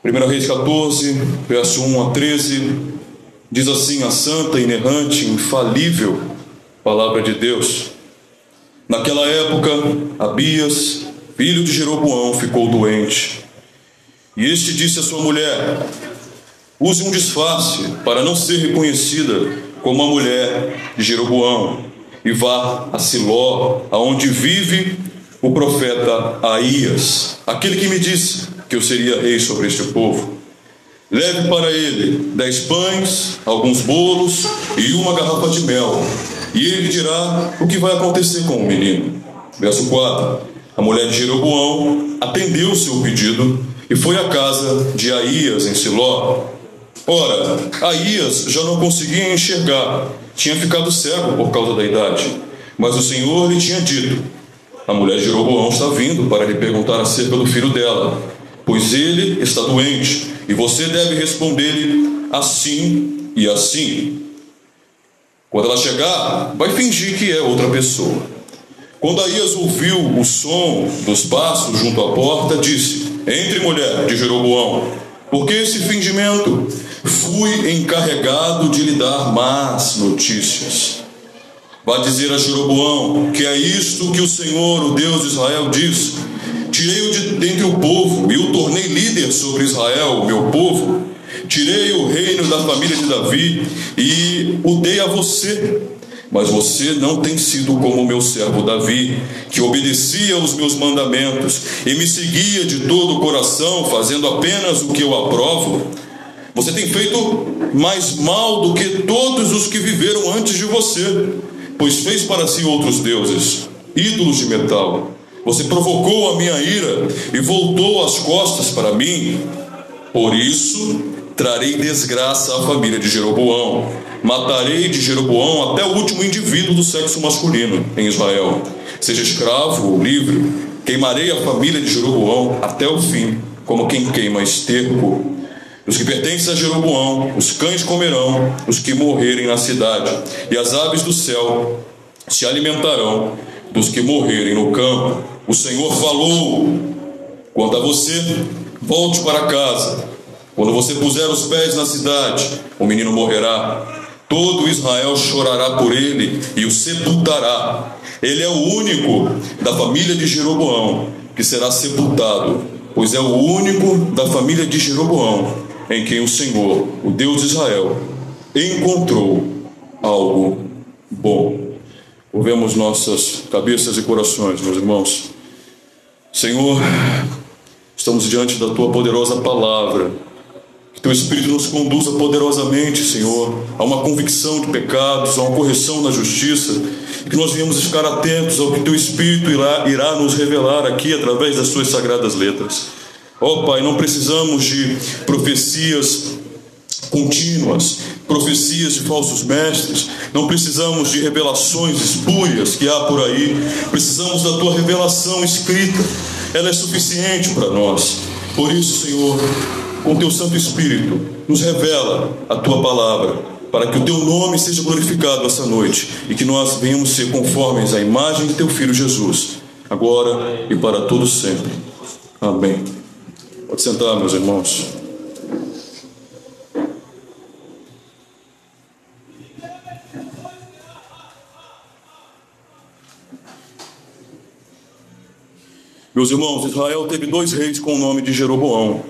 1 Reis 14, verso 1 a 13, diz assim a santa, inerrante, infalível palavra de Deus. Naquela época, Abias, filho de Jeroboão, ficou doente. E este disse à sua mulher: use um disfarce para não ser reconhecida como a mulher de Jeroboão, e vá a Siló, aonde vive o profeta Aías, aquele que me disse que eu seria rei sobre este povo. Leve para ele 10 pães, alguns bolos e uma garrafa de mel, e ele dirá o que vai acontecer com o menino. Verso 4. A mulher de Jeroboão atendeu o seu pedido e foi à casa de Aías em Siló. Ora, Aías já não conseguia enxergar, tinha ficado cego por causa da idade, mas o Senhor lhe tinha dito: a mulher de Jeroboão está vindo para lhe perguntar acerca do filho dela, pois ele está doente, e você deve responder-lhe assim e assim. Quando ela chegar, vai fingir que é outra pessoa. Quando Aías ouviu o som dos passos junto à porta, disse: entre, mulher de Jeroboão, porque esse fingimento? Fui encarregado de lhe dar más notícias. Vá dizer a Jeroboão que é isto que o Senhor, o Deus de Israel, diz: tirei-o de dentre o povo e o tornei líder sobre Israel, o meu povo. Tirei o reino da família de Davi e o dei a você. Mas você não tem sido como o meu servo Davi, que obedecia aos meus mandamentos e me seguia de todo o coração, fazendo apenas o que eu aprovo. Você tem feito mais mal do que todos os que viveram antes de você, pois fez para si outros deuses, ídolos de metal. Você provocou a minha ira e voltou as costas para mim. Por isso, trarei desgraça à família de Jeroboão. Matarei de Jeroboão até o último indivíduo do sexo masculino em Israel, seja escravo ou livre. Queimarei a família de Jeroboão até o fim, como quem queima esterco. Os que pertencem a Jeroboão, os cães comerão os que morrerem na cidade, e as aves do céu se alimentarão dos que morrerem no campo. O Senhor falou. Quanto a você, volte para casa. Quando você puser os pés na cidade, o menino morrerá. Todo Israel chorará por ele e o sepultará. Ele é o único da família de Jeroboão que será sepultado, pois é o único da família de Jeroboão em quem o Senhor, o Deus de Israel, encontrou algo bom. Curvemos nossas cabeças e corações, meus irmãos. Senhor, estamos diante da Tua poderosa palavra. Que Teu Espírito nos conduza poderosamente, Senhor, a uma convicção de pecados, a uma correção na justiça, e que nós venhamos ficar atentos ao que Teu Espírito irá nos revelar aqui através das Suas sagradas letras. Ó Pai, não precisamos de profecias contínuas, profecias de falsos mestres, não precisamos de revelações espúrias que há por aí. Precisamos da Tua revelação escrita, ela é suficiente para nós. Por isso, Senhor, com Teu Santo Espírito, nos revela a Tua palavra, para que o Teu nome seja glorificado essa noite e que nós venhamos ser conformes à imagem de Teu Filho Jesus, agora e para todos sempre. Amém. Pode sentar, meus irmãos. Meus irmãos, Israel teve 2 reis com o nome de Jeroboão.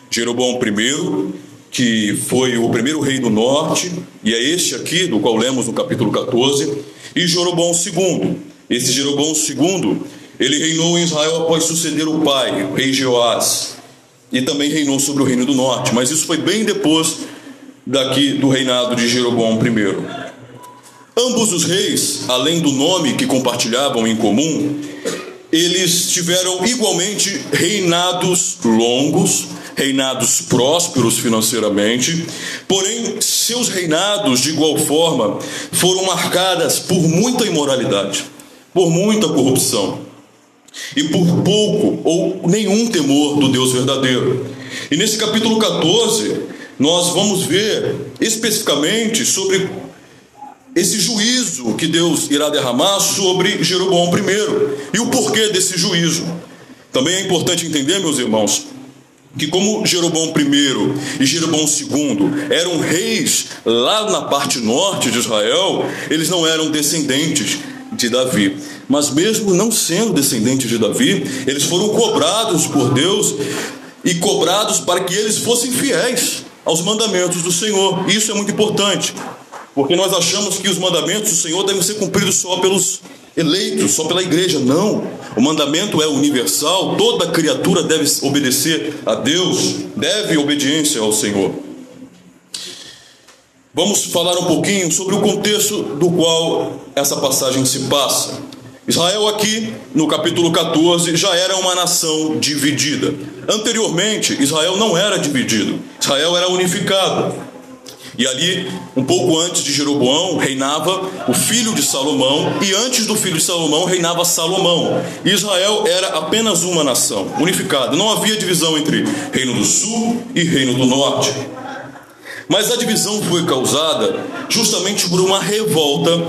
Jeroboão I, que foi o primeiro rei do norte, e é este aqui, do qual lemos no capítulo 14, e Jeroboão II. Esse Jeroboão II, ele reinou em Israel após suceder o pai, o rei Jeoás, e também reinou sobre o reino do norte, mas isso foi bem depois do reinado de Jeroboão I. Ambos os reis, além do nome que compartilhavam em comum, eles tiveram igualmente reinados longos, reinados prósperos financeiramente, porém seus reinados de igual forma foram marcadas por muita imoralidade, por muita corrupção e por pouco ou nenhum temor do Deus verdadeiro. E nesse capítulo 14 nós vamos ver especificamente sobre esse juízo que Deus irá derramar sobre Jeroboão I e o porquê desse juízo. Também é importante entender, meus irmãos, que como Jeroboão I e Jeroboão II eram reis lá na parte norte de Israel, eles não eram descendentes de Davi. Mas mesmo não sendo descendentes de Davi, eles foram cobrados por Deus e cobrados para que eles fossem fiéis aos mandamentos do Senhor. Isso é muito importante, porque nós achamos que os mandamentos do Senhor devem ser cumpridos só pelos eleitos, só pela igreja. Não, o mandamento é universal, toda criatura deve obedecer a Deus, deve obediência ao Senhor. Vamos falar um pouquinho sobre o contexto do qual essa passagem se passa. Israel aqui, no capítulo 14, já era uma nação dividida. Anteriormente, Israel não era dividido, Israel era unificado. E ali, um pouco antes de Jeroboão, reinava o filho de Salomão, e antes do filho de Salomão, reinava Salomão. Israel era apenas uma nação, unificada. Não havia divisão entre Reino do Sul e Reino do Norte. Mas a divisão foi causada justamente por uma revolta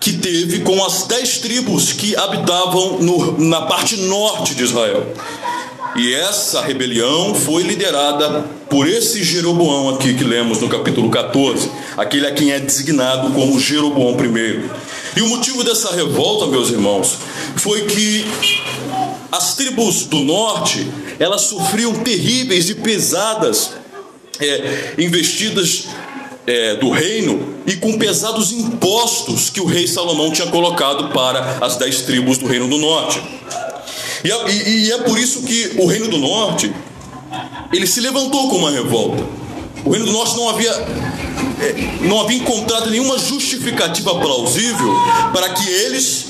que teve com as 10 tribos que habitavam na parte norte de Israel. E essa rebelião foi liderada por esse Jeroboão aqui que lemos no capítulo 14, aquele a quem é designado como Jeroboão I. E o motivo dessa revolta, meus irmãos, foi que as tribos do norte, elas sofriam terríveis e pesadas investidas do reino e com pesados impostos que o rei Salomão tinha colocado para as 10 tribos do reino do norte. E é por isso que o reino do norte, ele se levantou com uma revolta. O reino do norte não havia encontrado nenhuma justificativa plausível para que eles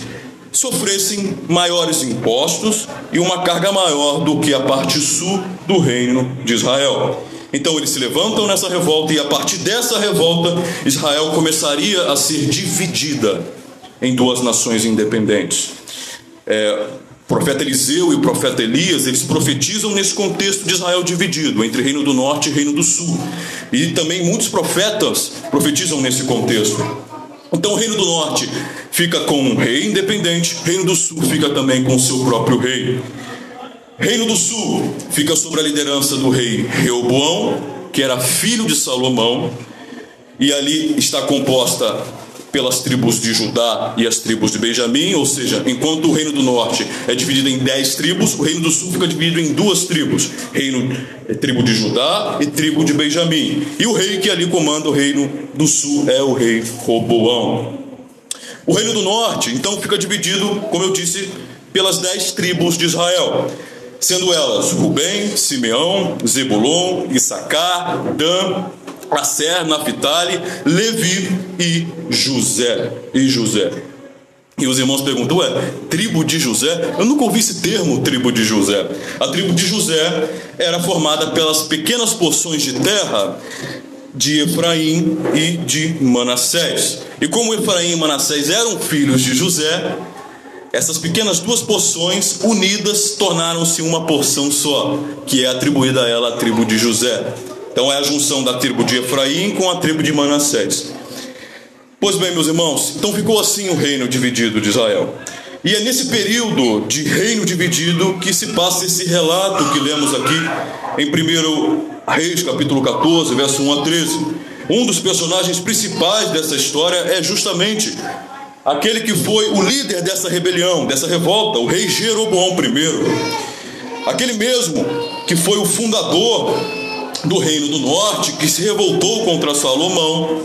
sofressem maiores impostos e uma carga maior do que a parte sul do reino de Israel. Então eles se levantam nessa revolta, e a partir dessa revolta, Israel começaria a ser dividida em 2 nações independentes. O profeta Eliseu e o profeta Elias, eles profetizam nesse contexto de Israel dividido entre Reino do Norte e Reino do Sul. E também muitos profetas profetizam nesse contexto. Então o Reino do Norte fica com um rei independente, Reino do Sul fica também com o seu próprio rei. Reino do Sul fica sob a liderança do rei Reoboão, que era filho de Salomão, e ali está composta pelas tribos de Judá e as tribos de Benjamim, ou seja, enquanto o Reino do Norte é dividido em 10 tribos, o Reino do Sul fica dividido em 2 tribos, tribo de Judá e tribo de Benjamim. E o rei que ali comanda o Reino do Sul é o rei Roboão. O Reino do Norte, então, fica dividido, como eu disse, pelas 10 tribos de Israel, sendo elas Rubem, Simeão, Zebulon, Issacar, Dan, Aser, Naphtali, Levi e José. E os irmãos perguntam, tribo de José? Eu nunca ouvi esse termo, tribo de José. A tribo de José era formada pelas pequenas porções de terra de Efraim e de Manassés. E como Efraim e Manassés eram filhos de José, essas pequenas 2 porções unidas tornaram-se uma porção só, que é atribuída a ela a tribo de José. Então é a junção da tribo de Efraim com a tribo de Manassés. Pois bem, meus irmãos, então ficou assim o reino dividido de Israel. E é nesse período de reino dividido que se passa esse relato que lemos aqui em 1 Reis, capítulo 14, verso 1 a 13. Um dos personagens principais dessa história é justamente aquele que foi o líder dessa rebelião, dessa revolta, o rei Jeroboão I. Aquele mesmo que foi o fundador do Reino do Norte, que se revoltou contra Salomão.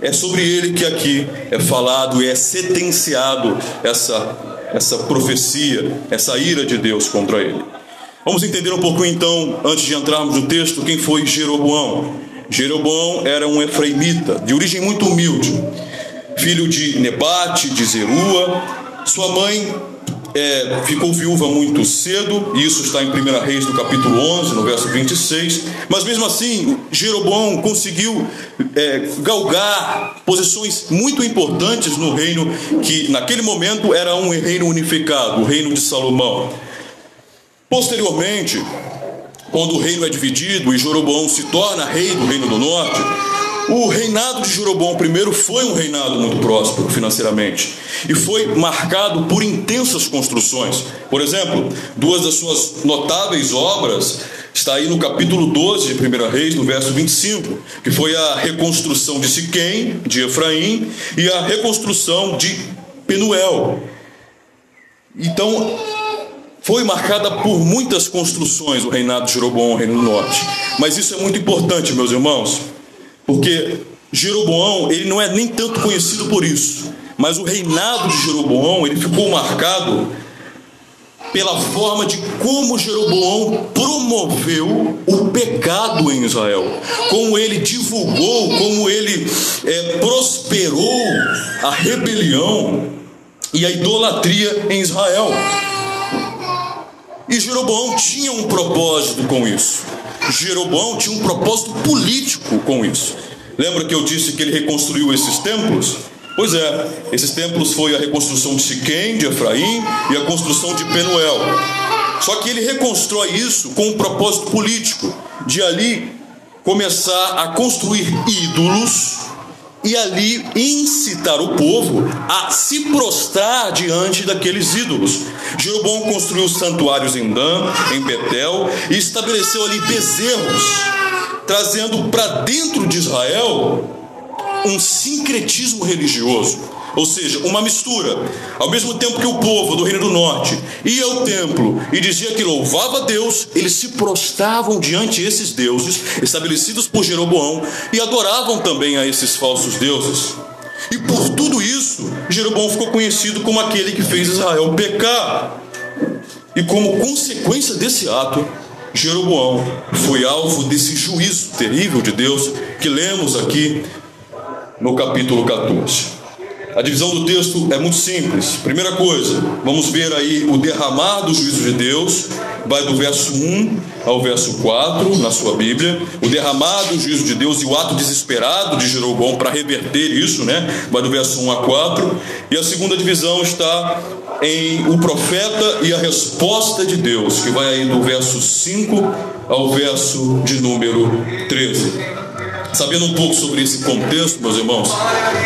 É sobre ele que aqui é falado e é sentenciado essa profecia, essa ira de Deus contra ele. Vamos entender um pouco então, antes de entrarmos no texto, quem foi Jeroboão. Jeroboão era um efraimita, de origem muito humilde, filho de Nebate, de Zerua. Sua mãe ficou viúva muito cedo, e isso está em 1 Reis, no capítulo 11, no verso 26. Mas mesmo assim, Jeroboão conseguiu galgar posições muito importantes no reino que naquele momento era um reino unificado, o reino de Salomão. Posteriormente, quando o reino é dividido e Jeroboão se torna rei do Reino do Norte, O reinado de Jeroboão I foi um reinado muito próspero financeiramente e foi marcado por intensas construções. Por exemplo, duas das suas notáveis obras está aí no capítulo 12 de 1 Reis, no verso 25, que foi a reconstrução de Siquém, de Efraim, e a reconstrução de Penuel. Então, foi marcada por muitas construções o reinado de Jeroboão, o reino do norte. Mas isso é muito importante, meus irmãos, porque Jeroboão, ele não é nem tanto conhecido por isso, mas o reinado de Jeroboão, ele ficou marcado pela forma de como Jeroboão promoveu o pecado em Israel, como ele divulgou, como ele prosperou a rebelião e a idolatria em Israel. E Jeroboão tinha um propósito com isso. Jeroboão tinha um propósito político com isso. Lembra que eu disse que ele reconstruiu esses templos? Pois é, esses templos foi a reconstrução de Siquém, de Efraim, e a construção de Penuel. Só que ele reconstrói isso com um propósito político, de ali começar a construir ídolos e ali incitar o povo a se prostrar diante daqueles ídolos. Jeroboão construiu santuários em Dan, em Betel, e estabeleceu ali bezerros, trazendo para dentro de Israel um sincretismo religioso, ou seja, uma mistura. Ao mesmo tempo que o povo do Reino do Norte ia ao templo e dizia que louvava a Deus, eles se prostravam diante desses deuses estabelecidos por Jeroboão e adoravam também a esses falsos deuses. E por tudo isso, Jeroboão ficou conhecido como aquele que fez Israel pecar. E como consequência desse ato, Jeroboão foi alvo desse juízo terrível de Deus que lemos aqui no capítulo 14. A divisão do texto é muito simples. Primeira coisa, vamos ver aí o derramar do juízo de Deus. Vai do verso 1 ao verso 4 na sua Bíblia. O derramar do juízo de Deus e o ato desesperado de Jeroboão para reverter isso, né? Vai do verso 1 a 4. E a segunda divisão está em o profeta e a resposta de Deus, que vai aí do verso 5 ao verso de número 13. Sabendo um pouco sobre esse contexto, meus irmãos,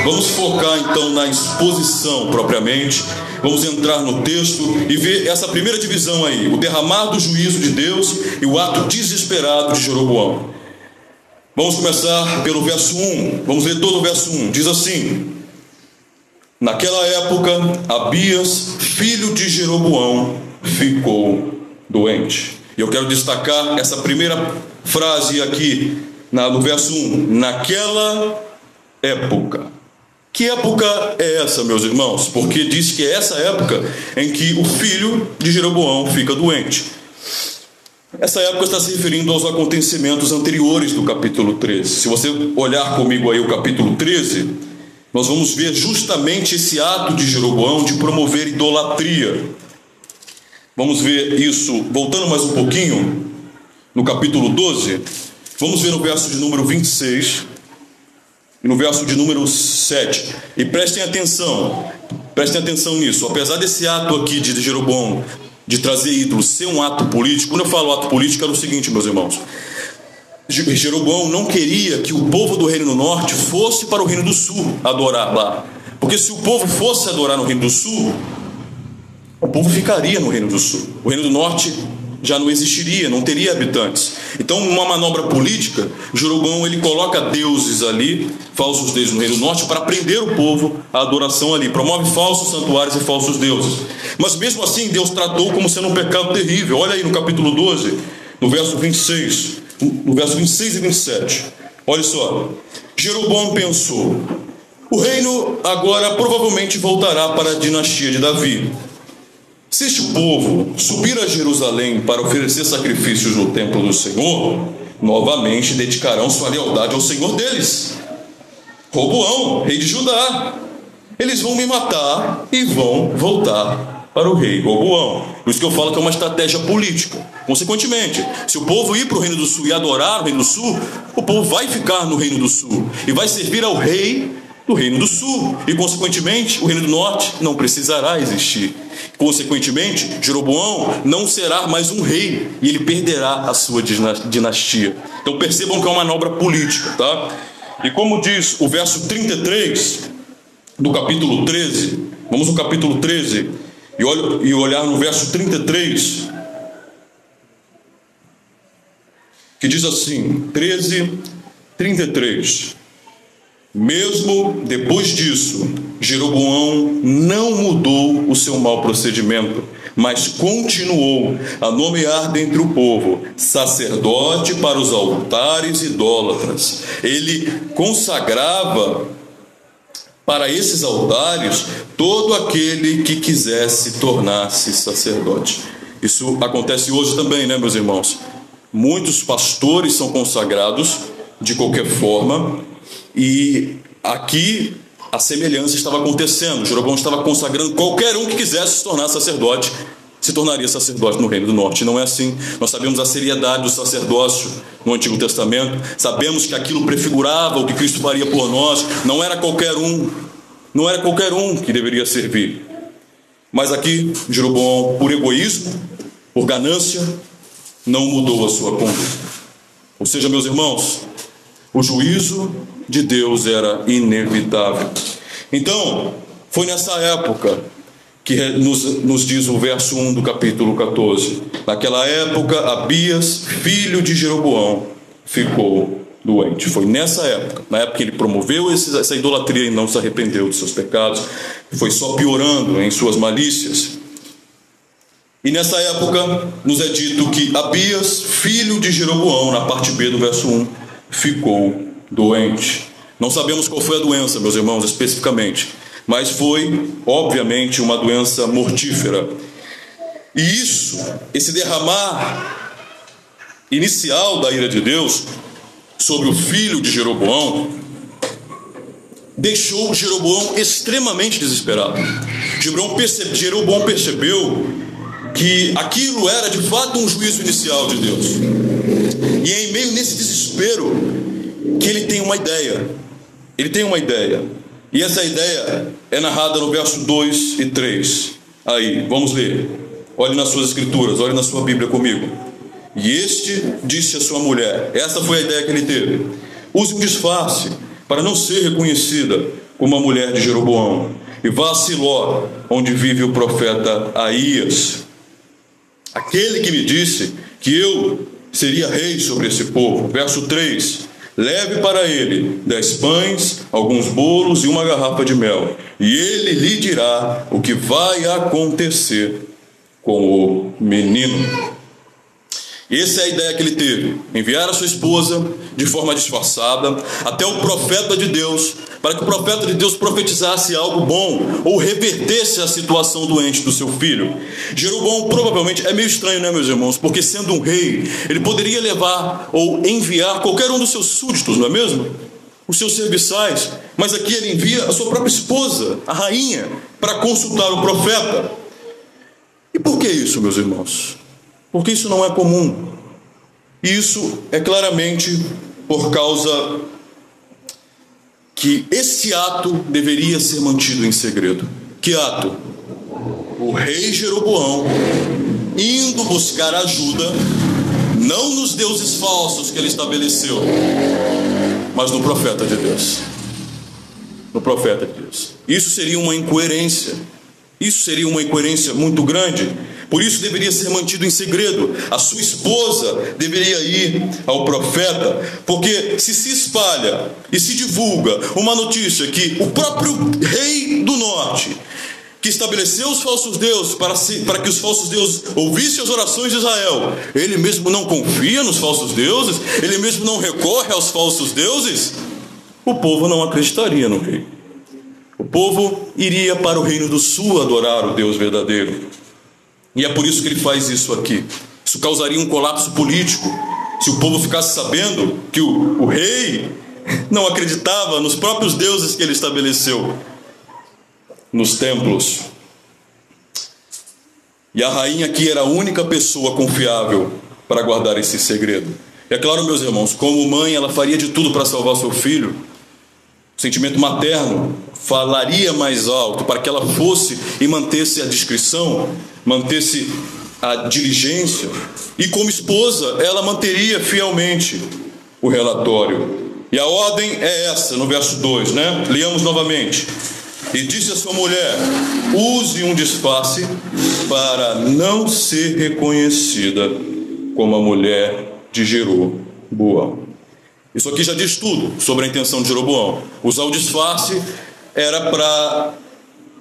vamos focar então na exposição propriamente. Vamos entrar no texto e ver essa primeira divisão aí, o derramar do juízo de Deus e o ato desesperado de Jeroboão. Vamos começar pelo verso 1, vamos ler todo o verso 1, diz assim: naquela época, Abias, filho de Jeroboão, ficou doente. E eu quero destacar essa primeira frase aqui, no verso 1, naquela época. Que época é essa, meus irmãos? Porque diz que é essa época em que o filho de Jeroboão fica doente. Essa época está se referindo aos acontecimentos anteriores do capítulo 13. Se você olhar comigo aí o capítulo 13, nós vamos ver justamente esse ato de Jeroboão de promover idolatria. Vamos ver isso, voltando mais um pouquinho, no capítulo 12, vamos ver no verso de número 26 e no verso de número 7. E prestem atenção nisso. Apesar desse ato aqui de Jeroboão, de trazer ídolos, ser um ato político, quando eu falo ato político, era o seguinte, meus irmãos. Jeroboão não queria que o povo do Reino do Norte fosse para o Reino do Sul adorar lá. Porque se o povo fosse adorar no Reino do Sul, o povo ficaria no Reino do Sul. O Reino do Norte já não existiria, não teria habitantes. Então, uma manobra política, Jeroboão ele coloca deuses ali, falsos deuses no Reino do Norte, para prender o povo à adoração ali. Promove falsos santuários e falsos deuses. Mas mesmo assim, Deus tratou como sendo um pecado terrível. Olha aí no capítulo 12, no verso 26 e 27. Olha só. Jeroboão pensou: o reino agora provavelmente voltará para a dinastia de Davi. Se este povo subir a Jerusalém para oferecer sacrifícios no templo do Senhor, novamente dedicarão sua lealdade ao Senhor deles, Roboão, rei de Judá. Eles vão me matar e vão voltar para o rei Roboão. Por isso que eu falo que é uma estratégia política. Consequentemente, se o povo ir para o Reino do Sul e adorar o Reino do Sul, o povo vai ficar no Reino do Sul e vai servir ao rei do Reino do Sul, e consequentemente o Reino do Norte não precisará existir. Consequentemente, Jeroboão não será mais um rei e ele perderá a sua dinastia. Então percebam que é uma manobra política, tá? E como diz o verso 33 do capítulo 13, vamos no capítulo 13 e olhar no verso 33, que diz assim, 13:33. Mesmo depois disso, Jeroboão não mudou o seu mau procedimento, mas continuou a nomear dentre o povo sacerdote para os altares idólatras. Ele consagrava para esses altares todo aquele que quisesse tornar-se sacerdote. Isso acontece hoje também, né, meus irmãos? Muitos pastores são consagrados de qualquer forma, e aqui a semelhança estava acontecendo. Jeroboão estava consagrando qualquer um que quisesse se tornar sacerdote, se tornaria sacerdote no Reino do Norte. Não é assim. Nós sabemos a seriedade do sacerdócio no Antigo Testamento, sabemos que aquilo prefigurava o que Cristo faria por nós. Não era qualquer um que deveria servir. Mas aqui Jeroboão, por egoísmo, por ganância, não mudou a sua conduta. Ou seja, meus irmãos, o juízo de Deus era inevitável. Então, foi nessa época que nos diz o verso 1 do capítulo 14. Naquela época, Abias, filho de Jeroboão, ficou doente. Foi nessa época, na época que ele promoveu essa idolatria e não se arrependeu dos seus pecados, foi só piorando em suas malícias. E nessa época nos é dito que Abias, filho de Jeroboão, na parte B do verso 1, ficou doente. Não sabemos qual foi a doença, meus irmãos, especificamente, mas foi, obviamente, uma doença mortífera. E esse derramar inicial da ira de Deus sobre o filho de Jeroboão deixou Jeroboão extremamente desesperado. Jeroboão percebeu que aquilo era de fato um juízo inicial de Deus. E é em meio nesse desespero que ele tem uma ideia. E essa ideia é narrada no verso 2 e 3. Aí, vamos ler. Olhe nas suas escrituras, olhe na sua Bíblia comigo. E este disse à sua mulher, essa foi a ideia que ele teve: use um disfarce para não ser reconhecida como a mulher de Jeroboão, e vá a Siló, onde vive o profeta Aías, aquele que me disse que eu seria rei sobre esse povo. Verso 3: leve para ele 10 pães, alguns bolos e uma garrafa de mel, e ele lhe dirá o que vai acontecer com o menino. Essa é a ideia que ele teve: enviar a sua esposa de forma disfarçada até o profeta de Deus, para que o profeta de Deus profetizasse algo bom ou revertesse a situação doente do seu filho. Jeroboão provavelmente, é meio estranho, né, meus irmãos, porque sendo um rei, ele poderia levar ou enviar qualquer um dos seus súditos, não é mesmo? Os seus serviçais. Mas aqui ele envia a sua própria esposa, a rainha, para consultar o profeta. E por que isso, meus irmãos? Porque isso não é comum. Isso é claramente por causa que esse ato deveria ser mantido em segredo. Que ato? O rei Jeroboão indo buscar ajuda, não nos deuses falsos que ele estabeleceu, mas no profeta de Deus. No profeta de Deus. Isso seria uma incoerência. Isso seria uma incoerência muito grande. Por isso deveria ser mantido em segredo. A sua esposa deveria ir ao profeta, porque se espalha e se divulga uma notícia que o próprio rei do norte, que estabeleceu os falsos deuses para que os falsos deuses ouvissem as orações de Israel, ele mesmo não confia nos falsos deuses, ele mesmo não recorre aos falsos deuses, o povo não acreditaria no rei. O povo iria para o reino do sul adorar o Deus verdadeiro. E é por isso que ele faz isso aqui. Isso causaria um colapso político. Se o povo ficasse sabendo que o rei não acreditava nos próprios deuses que ele estabeleceu nos templos. E a rainha aqui era a única pessoa confiável para guardar esse segredo. E é claro, meus irmãos, como mãe, ela faria de tudo para salvar seu filho. O sentimento materno falaria mais alto para que ela fosse e mantesse a discrição, mantesse a diligência. E como esposa, ela manteria fielmente o relatório. E a ordem é essa, no verso 2, né? Leamos novamente. E disse a sua mulher: use um disfarce para não ser reconhecida como a mulher de Jeroboão. Isso aqui já diz tudo sobre a intenção de Jeroboão. Usar o disfarce era para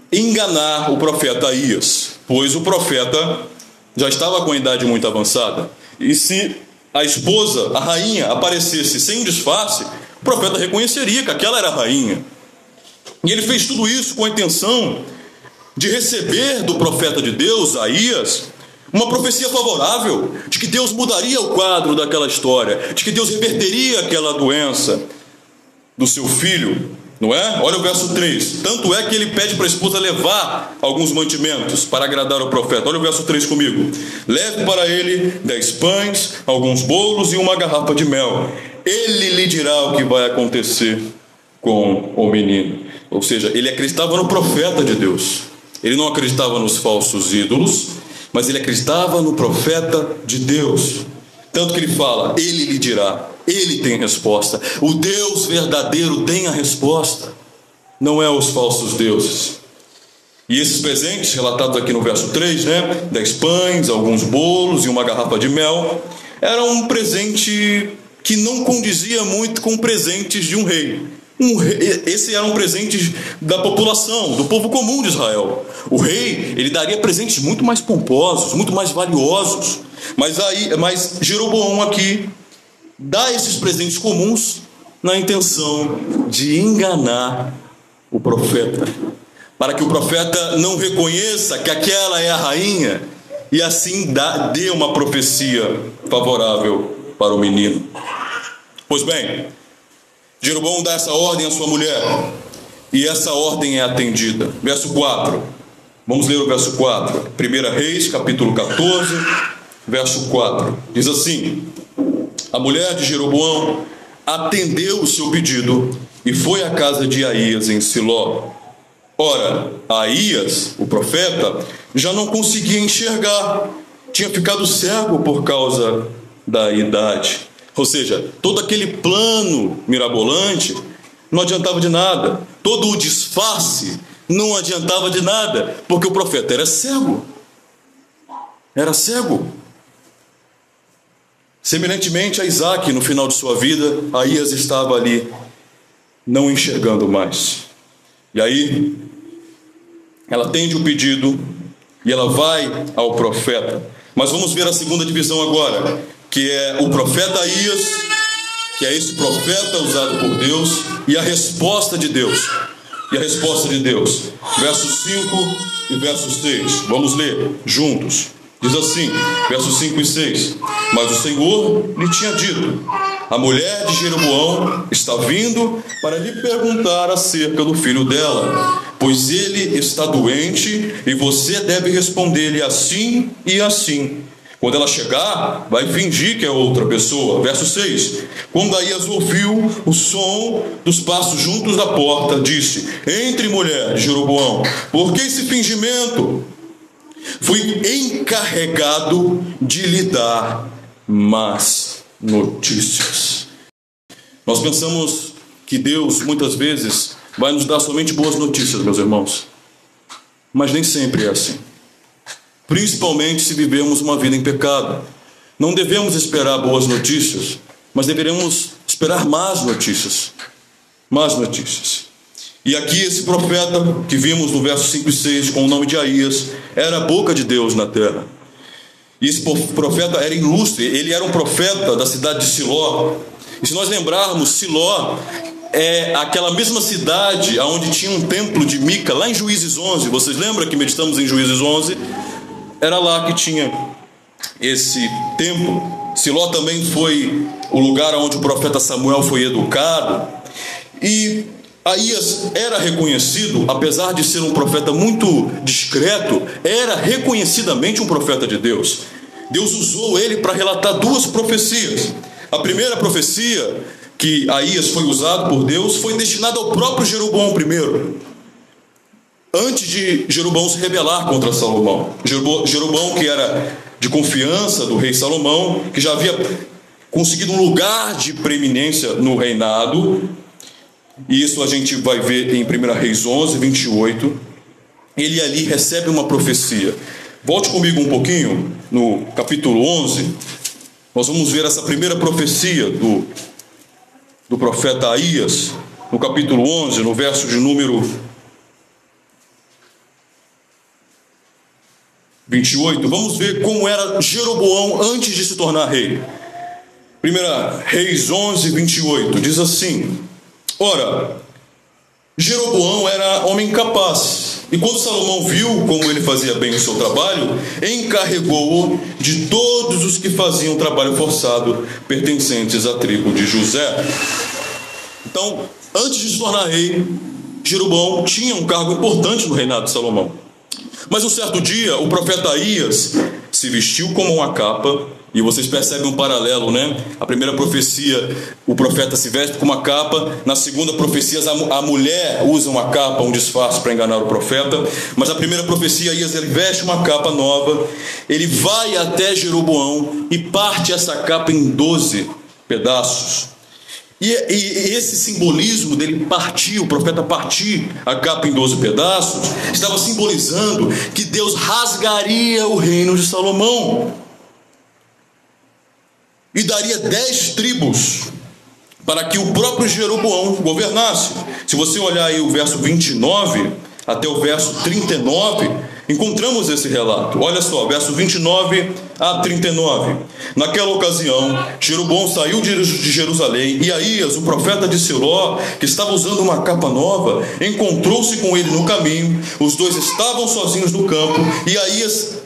enganar o profeta Aías, pois o profeta já estava com a idade muito avançada. E se a esposa, a rainha, aparecesse sem disfarce, o profeta reconheceria que aquela era a rainha. E ele fez tudo isso com a intenção de receber do profeta de Deus, Aías, uma profecia favorável, de que Deus mudaria o quadro daquela história, de que Deus reverteria aquela doença do seu filho, não é? Olha o verso 3. Tanto é que ele pede para a esposa levar alguns mantimentos para agradar o profeta. Olha o verso 3 comigo. Leve para ele 10 pães, alguns bolos e uma garrafa de mel. Ele lhe dirá o que vai acontecer com o menino. Ou seja, ele acreditava no profeta de Deus. Ele não acreditava nos falsos ídolos, mas ele acreditava no profeta de Deus. Tanto que ele fala, ele lhe dirá, ele tem resposta. O Deus verdadeiro tem a resposta, não é os falsos deuses. E esses presentes, relatados aqui no verso 3, né? 10 pães, alguns bolos e uma garrafa de mel, era um presente que não condizia muito com presentes de um rei. Esse era um presente da população, do povo comum de Israel. O rei, ele daria presentes muito mais pomposos, muito mais valiosos. Mas Jeroboão aqui dá esses presentes comuns na intenção de enganar o profeta, para que o profeta não reconheça que aquela é a rainha e assim dê uma profecia favorável para o menino. Pois bem, Jeroboão dá essa ordem à sua mulher, e essa ordem é atendida. Verso 4, vamos ler o verso 4, 1 Reis, capítulo 14, verso 4, diz assim: a mulher de Jeroboão atendeu o seu pedido e foi à casa de Aías em Siló. Ora, Aías, o profeta, já não conseguia enxergar, tinha ficado cego por causa da idade. Ou seja, todo aquele plano mirabolante não adiantava de nada. Todo o disfarce não adiantava de nada, porque o profeta era cego. Era cego. Semelhantemente a Isaac, no final de sua vida, Aías estava ali, não enxergando mais. E aí, ela atende o pedido e ela vai ao profeta. Mas vamos ver a segunda divisão agora, que é o profeta Aías, que é esse profeta usado por Deus, e a resposta de Deus. E a resposta de Deus. Versos 5 e versos 6. Vamos ler juntos. Diz assim, versos 5 e 6. Mas o Senhor lhe tinha dito: a mulher de Jeroboão está vindo para lhe perguntar acerca do filho dela, pois ele está doente e você deve responder-lhe assim e assim. Quando ela chegar, vai fingir que é outra pessoa. Verso 6. Quando Aías ouviu o som dos passos juntos da porta, disse: entre, mulher de Jeroboão, por que esse fingimento? Fui encarregado de lhe dar más notícias. Nós pensamos que Deus, muitas vezes, vai nos dar somente boas notícias, meus irmãos. Mas nem sempre é assim. Principalmente se vivemos uma vida em pecado. Não devemos esperar boas notícias, mas deveremos esperar más notícias. Más notícias. E aqui esse profeta, que vimos no verso 5 e 6, com o nome de Aías, era a boca de Deus na terra. E esse profeta era ilustre, ele era um profeta da cidade de Siló. E se nós lembrarmos, Siló é aquela mesma cidade onde tinha um templo de Mica, lá em Juízes 11. Vocês lembram que meditamos em Juízes 11? Era lá que tinha esse templo. Siló também foi o lugar onde o profeta Samuel foi educado. E Aías era reconhecido, apesar de ser um profeta muito discreto, era reconhecidamente um profeta de Deus. Deus usou ele para relatar duas profecias. A primeira profecia que Aías foi usado por Deus foi destinada ao próprio Jeroboão primeiro, antes de Jeroboão se rebelar contra Salomão. Jeroboão, que era de confiança do rei Salomão, que já havia conseguido um lugar de preeminência no reinado. E isso a gente vai ver em 1 Reis 11, 28. Ele ali recebe uma profecia. Volte comigo um pouquinho no capítulo 11. Nós vamos ver essa primeira profecia do profeta Aías, no capítulo 11, no verso de número 28. Vamos ver como era Jeroboão antes de se tornar rei. 1 Reis 11, 28, diz assim: ora, Jeroboão era homem capaz, e quando Salomão viu como ele fazia bem o seu trabalho, encarregou-o de todos os que faziam trabalho forçado, pertencentes à tribo de José. Então, antes de se tornar rei, Jeroboão tinha um cargo importante no reinado de Salomão. Mas um certo dia, o profeta Aías se vestiu como uma capa, e vocês percebem um paralelo, né? A primeira profecia, o profeta se veste com uma capa. Na segunda profecia, a mulher usa uma capa, um disfarce para enganar o profeta. Mas na primeira profecia, Aías, ele veste uma capa nova. Ele vai até Jeroboão e parte essa capa em 12 pedaços. E esse simbolismo dele partir, o profeta partir a capa em 12 pedaços, estava simbolizando que Deus rasgaria o reino de Salomão e daria 10 tribos para que o próprio Jeroboão governasse. Se você olhar aí o verso 29 até o verso 39, encontramos esse relato. Olha só, verso 29 a 39. Naquela ocasião, Jeroboão saiu de Jerusalém, e Aías, o profeta de Siló, que estava usando uma capa nova, encontrou-se com ele no caminho. Os dois estavam sozinhos no campo, e Aías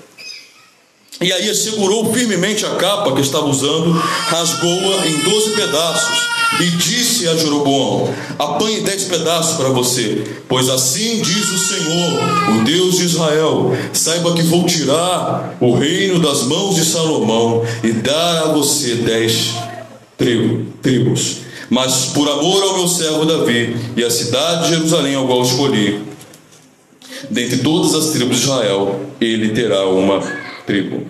segurou firmemente a capa que estava usando, rasgou-a em 12 pedaços, e disse a Jeroboão: apanhe 10 pedaços para você, pois assim diz o Senhor, o Deus de Israel: saiba que vou tirar o reino das mãos de Salomão e dar a você 10 tribos. Mas por amor ao meu servo Davi e à cidade de Jerusalém, ao qual escolhi, dentre todas as tribos de Israel, ele terá uma tribo.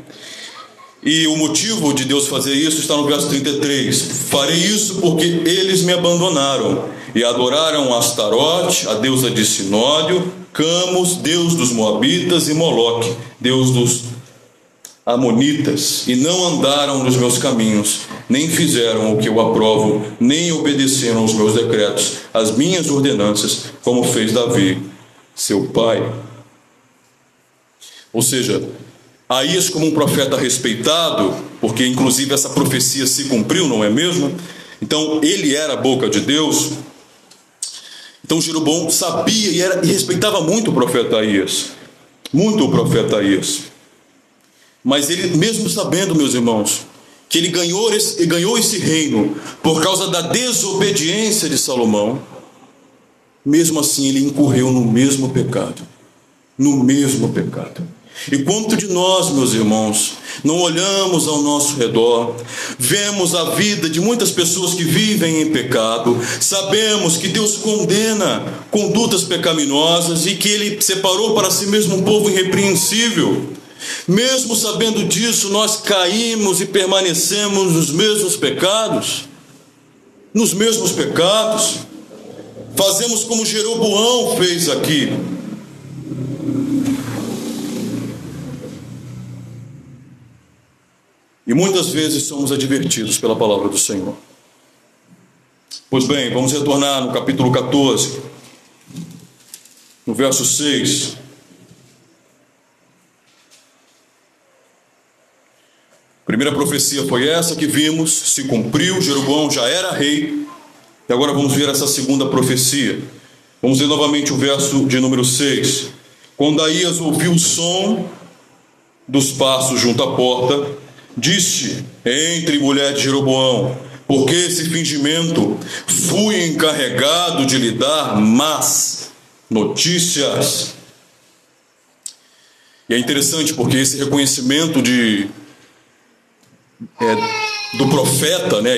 E o motivo de Deus fazer isso está no verso 33. Farei isso porque eles me abandonaram e adoraram Astarote, a deusa de Sinódio, Camus, deus dos Moabitas, e Moloque, deus dos Amonitas, e não andaram nos meus caminhos, nem fizeram o que eu aprovo, nem obedeceram aos meus decretos, as minhas ordenanças, como fez Davi, seu pai. Ou seja, Aías, como um profeta respeitado, porque inclusive essa profecia se cumpriu, não é mesmo? Então ele era a boca de Deus. Então Jeroboão sabia e respeitava muito o profeta Aías, muito o profeta Aías. Mas ele, mesmo sabendo, meus irmãos, que ele ganhou esse reino por causa da desobediência de Salomão, mesmo assim ele incorreu no mesmo pecado. No mesmo pecado. E quanto de nós, meus irmãos, não olhamos ao nosso redor, vemos a vida de muitas pessoas que vivem em pecado, sabemos que Deus condena condutas pecaminosas e que Ele separou para si mesmo um povo irrepreensível. Mesmo sabendo disso, nós caímos e permanecemos nos mesmos pecados, fazemos como Jeroboão fez aqui. E muitas vezes somos advertidos pela palavra do Senhor. Pois bem, vamos retornar no capítulo 14, no verso 6. A primeira profecia foi essa que vimos, se cumpriu, Jeroboão já era rei. E agora vamos ver essa segunda profecia. Vamos ler novamente o verso de número 6. Quando Aías ouviu o som dos passos junto à porta, disse: entre, mulher de Jeroboão, porque esse fingimento fui encarregado de lhe dar más notícias. E é interessante porque esse reconhecimento do profeta, né?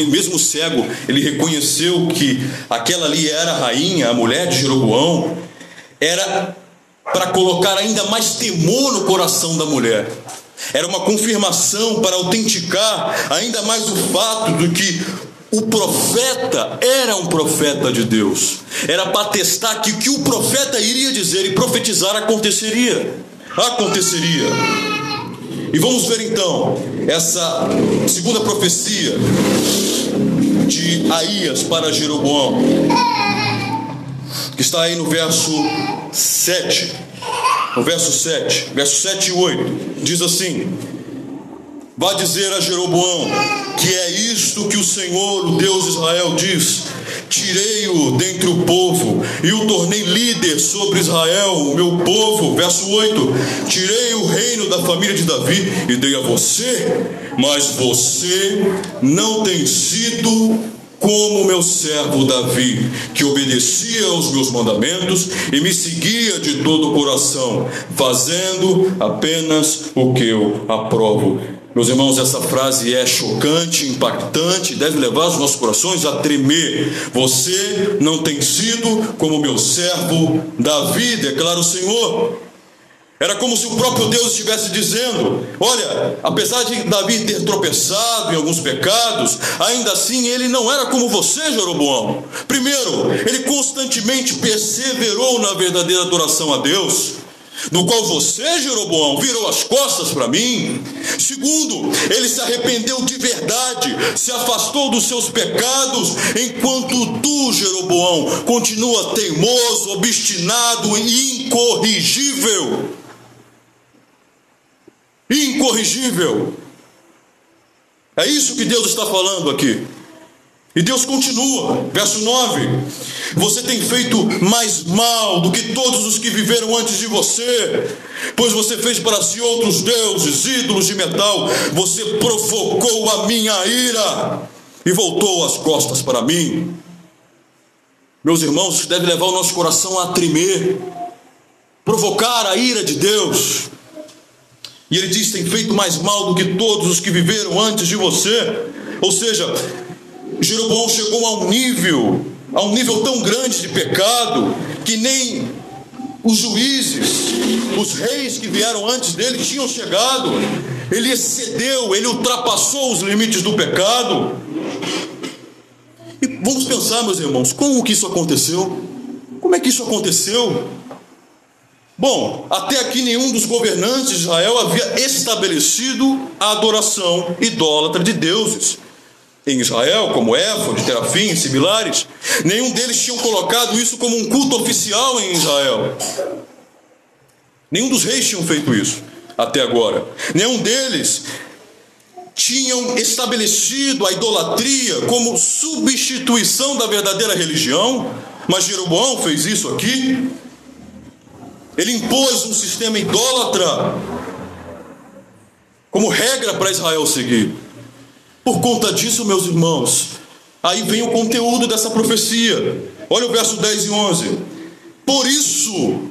Mesmo cego, ele reconheceu que aquela ali era a rainha, a mulher de Jeroboão, era para colocar ainda mais temor no coração da mulher. Era uma confirmação para autenticar ainda mais o fato de que o profeta era um profeta de Deus. Era para atestar que o que o profeta iria dizer e profetizar aconteceria. E vamos ver então essa segunda profecia de Aías para Jeroboão, que está aí no verso 7. No verso 7 e 8, diz assim: vá dizer a Jeroboão que é isto que o Senhor, o Deus de Israel, diz: tirei-o dentre o povo e o tornei líder sobre Israel, o meu povo. Verso 8: tirei o reino da família de Davi e dei a você, mas você não tem sido como meu servo Davi, que obedecia aos meus mandamentos e me seguia de todo o coração, fazendo apenas o que eu aprovo. Meus irmãos, essa frase é chocante, impactante, deve levar os nossos corações a tremer. Você não tem sido como meu servo Davi, declara o Senhor. Era como se o próprio Deus estivesse dizendo: olha, apesar de Davi ter tropeçado em alguns pecados, ainda assim ele não era como você, Jeroboão. Primeiro, ele constantemente perseverou na verdadeira adoração a Deus, do qual você, Jeroboão, virou as costas para mim. Segundo, ele se arrependeu de verdade, se afastou dos seus pecados, enquanto tu, Jeroboão, continua teimoso, obstinado e incorrigível. É isso que Deus está falando aqui. E Deus continua, verso 9: você tem feito mais mal do que todos os que viveram antes de você, pois você fez para si outros deuses, ídolos de metal. Você provocou a minha ira e voltou as costas para mim. Meus irmãos, isso deve levar o nosso coração a tremer, provocar a ira de Deus. E ele diz: tem feito mais mal do que todos os que viveram antes de você. Ou seja, Jeroboão chegou a um nível tão grande de pecado, que nem os juízes, os reis que vieram antes dele tinham chegado. Ele excedeu, ele ultrapassou os limites do pecado. E vamos pensar, meus irmãos, como que isso aconteceu? Como é que isso aconteceu? Bom, até aqui nenhum dos governantes de Israel havia estabelecido a adoração idólatra de deuses em Israel, como éfode, terafim e similares. Nenhum deles tinham colocado isso como um culto oficial em Israel. Nenhum dos reis tinham feito isso até agora. Nenhum deles tinham estabelecido a idolatria como substituição da verdadeira religião. Mas Jeroboão fez isso aqui. Ele impôs um sistema idólatra como regra para Israel seguir. Por conta disso, meus irmãos, aí vem o conteúdo dessa profecia. Olha o verso 10 e 11. Por isso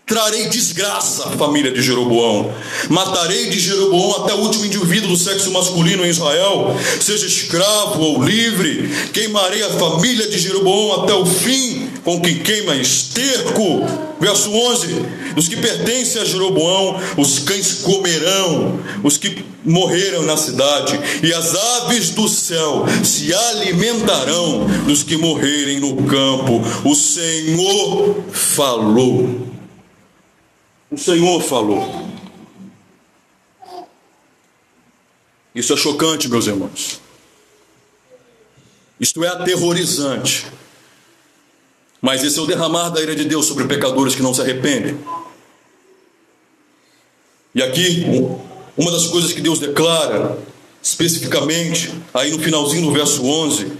trarei desgraça à família de Jeroboão. Matarei de Jeroboão até o último indivíduo do sexo masculino em Israel, seja escravo ou livre. Queimarei a família de Jeroboão até o fim, com quem queima esterco. Verso 11: dos que pertencem a Jeroboão, os cães comerão os que morreram na cidade, e as aves do céu se alimentarão dos que morrerem no campo. O Senhor falou. O Senhor falou. Isso é chocante, meus irmãos. Isto é aterrorizante. Mas esse é o derramar da ira de Deus sobre pecadores que não se arrependem. E aqui, uma das coisas que Deus declara, especificamente, aí no finalzinho do verso 11,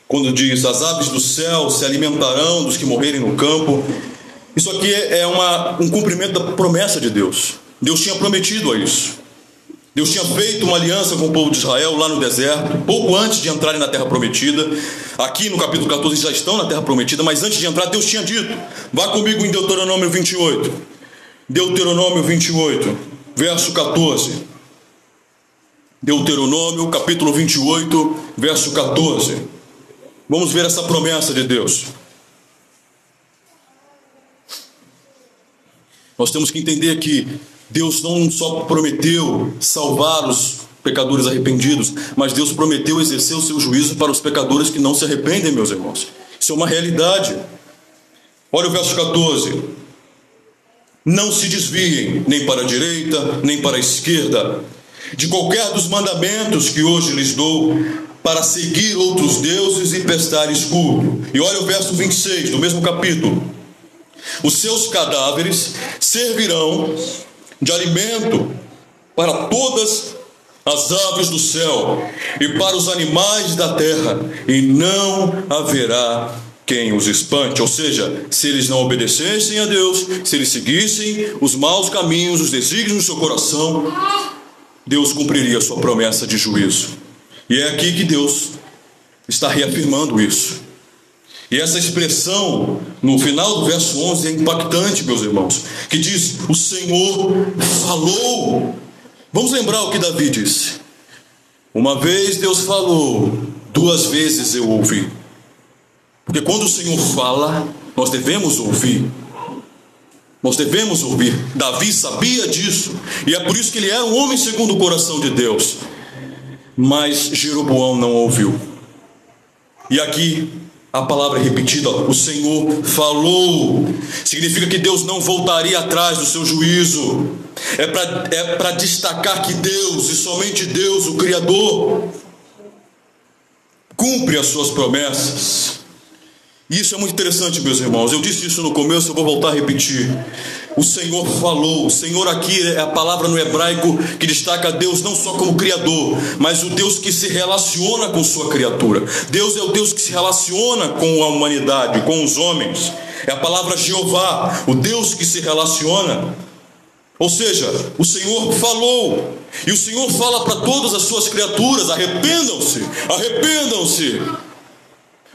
quando diz: as aves do céu se alimentarão dos que morrerem no campo. Isso aqui é um cumprimento da promessa de Deus. Deus tinha prometido a isso. Deus tinha feito uma aliança com o povo de Israel lá no deserto, pouco antes de entrarem na terra prometida. Aqui no capítulo 14 já estão na terra prometida, mas antes de entrar Deus tinha dito. Vá comigo em Deuteronômio 28. Deuteronômio 28, verso 14. Deuteronômio capítulo 28, verso 14. Vamos ver essa promessa de Deus. Nós temos que entender que Deus não só prometeu salvar os pecadores arrependidos, mas Deus prometeu exercer o seu juízo para os pecadores que não se arrependem, meus irmãos. Isso é uma realidade. Olha o verso 14. Não se desviem nem para a direita, nem para a esquerda, de qualquer dos mandamentos que hoje lhes dou, para seguir outros deuses e prestar culto. E olha o verso 26 do mesmo capítulo. Os seus cadáveres servirão de alimento para todas as aves do céu e para os animais da terra, e não haverá quem os espante. Ou seja, se eles não obedecessem a Deus, se eles seguissem os maus caminhos, os desígnios do seu coração, Deus cumpriria a sua promessa de juízo. E é aqui que Deus está reafirmando isso. E essa expressão, no final do verso 11, é impactante, meus irmãos, que diz: o Senhor falou. Vamos lembrar o que Davi disse: uma vez Deus falou, duas vezes eu ouvi. Porque quando o Senhor fala, nós devemos ouvir. Nós devemos ouvir. Davi sabia disso, e é por isso que ele era um homem segundo o coração de Deus. Mas Jeroboão não ouviu. E aqui a palavra é repetida: o Senhor falou. Significa que Deus não voltaria atrás do seu juízo. É para destacar que Deus, e somente Deus, o Criador, cumpre as suas promessas. E isso é muito interessante, meus irmãos. Eu disse isso no começo, eu vou voltar a repetir. O Senhor falou. O Senhor aqui é a palavra no hebraico que destaca Deus não só como Criador, mas o Deus que se relaciona com sua criatura. Deus é o Deus que se relaciona com a humanidade, com os homens. É a palavra Jeová, o Deus que se relaciona. Ou seja, o Senhor falou. E o Senhor fala para todas as suas criaturas: arrependam-se, arrependam-se.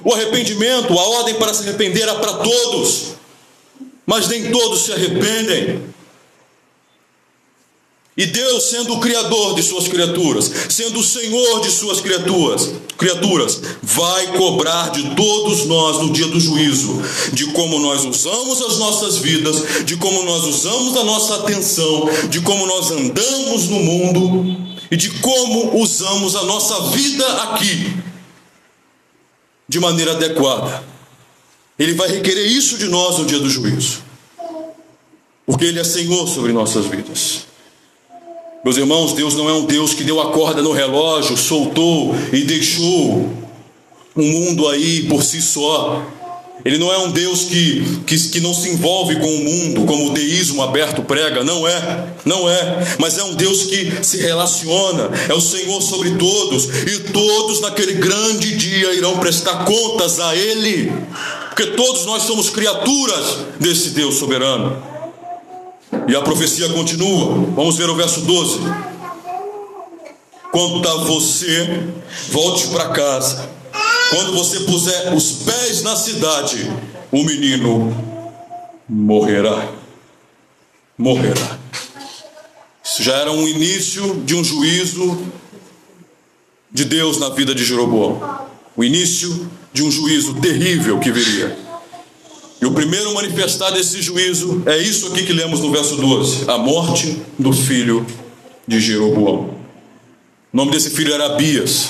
O arrependimento, a ordem para se arrepender era para todos, mas nem todos se arrependem. E Deus, sendo o Criador de suas criaturas, sendo o Senhor de suas criaturas, vai cobrar de todos nós no dia do juízo, de como nós usamos as nossas vidas, de como nós usamos a nossa atenção, de como nós andamos no mundo e de como usamos a nossa vida aqui de maneira adequada. Ele vai requerer isso de nós no dia do juízo, porque Ele é Senhor sobre nossas vidas. Meus irmãos, Deus não é um Deus que deu a corda no relógio, soltou e deixou o mundo aí por si só. Ele não é um Deus que não se envolve com o mundo, como o deísmo aberto prega. Não é. Mas é um Deus que se relaciona. É o Senhor sobre todos. E todos naquele grande dia irão prestar contas a Ele. Porque todos nós somos criaturas desse Deus soberano. E a profecia continua. Vamos ver o verso 12. Quanto a você, volte para casa. Quando você puser os pés na cidade, o menino morrerá. Morrerá. Isso já era um início de um juízo de Deus na vida de Jeroboão. O início de um juízo terrível que viria. E o primeiro manifestar desse juízo é isso aqui que lemos no verso 12: a morte do filho de Jeroboão. O nome desse filho era Abias.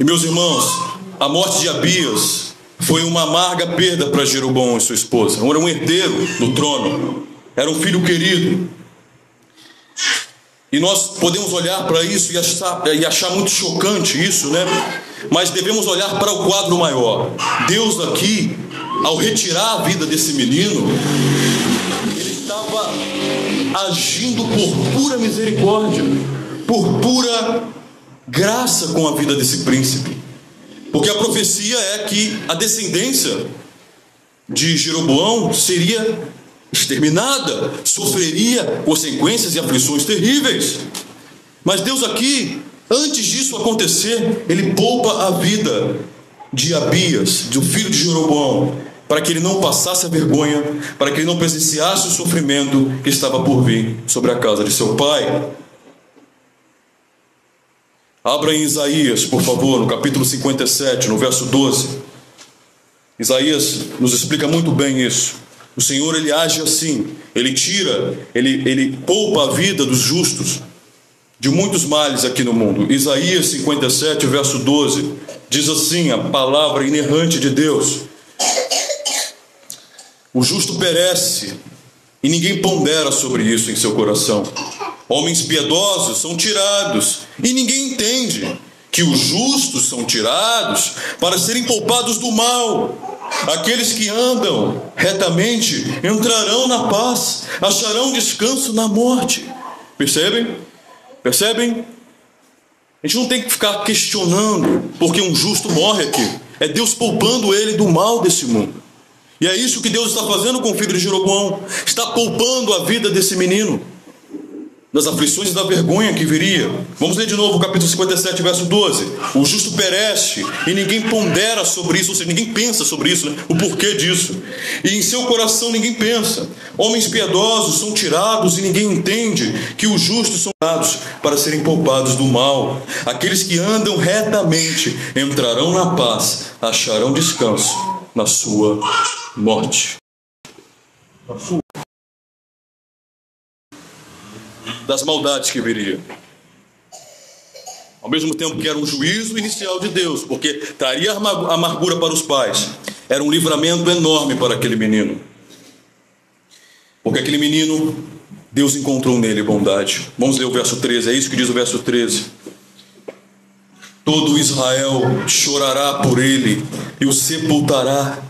E meus irmãos, a morte de Abias foi uma amarga perda para Jeroboão e sua esposa. Era um herdeiro do trono, era um filho querido. E nós podemos olhar para isso e achar muito chocante isso, né? Mas devemos olhar para o quadro maior. Deus aqui, ao retirar a vida desse menino, Ele estava agindo por pura misericórdia, por pura graça com a vida desse príncipe. Porque a profecia é que a descendência de Jeroboão seria exterminada, sofreria consequências e aflições terríveis. Mas Deus aqui, antes disso acontecer, Ele poupa a vida de Abias, do filho de Jeroboão, para que ele não passasse a vergonha, para que ele não presenciasse o sofrimento que estava por vir sobre a casa de seu pai. Abra em Isaías, por favor, no capítulo 57, no verso 12. Isaías nos explica muito bem isso. O Senhor, ele age assim. Ele poupa a vida dos justos de muitos males aqui no mundo. Isaías 57, verso 12, diz assim, a palavra inerrante de Deus: o justo perece, e ninguém pondera sobre isso em seu coração. Homens piedosos são tirados, e ninguém entende que os justos são tirados para serem poupados do mal. Aqueles que andam retamente entrarão na paz, acharão descanso na morte. Percebem? Percebem? A gente não tem que ficar questionando porque um justo morre aqui. É Deus poupando ele do mal desse mundo. E é isso que Deus está fazendo com o filho de Jeroboão. Está poupando a vida desse menino das aflições e da vergonha que viria. Vamos ler de novo o capítulo 57, verso 12. O justo perece e ninguém pondera sobre isso, ou seja, ninguém pensa sobre isso, né? O porquê disso. E em seu coração ninguém pensa. Homens piedosos são tirados e ninguém entende que os justos são dados para serem poupados do mal. Aqueles que andam retamente entrarão na paz, acharão descanso na sua morte. Das maldades que viria. Ao mesmo tempo que era um juízo inicial de Deus, porque traria amargura para os pais, era um livramento enorme para aquele menino. Porque aquele menino, Deus encontrou nele bondade. Vamos ler o verso 13, é isso que diz o verso 13. Todo Israel chorará por ele e o sepultará.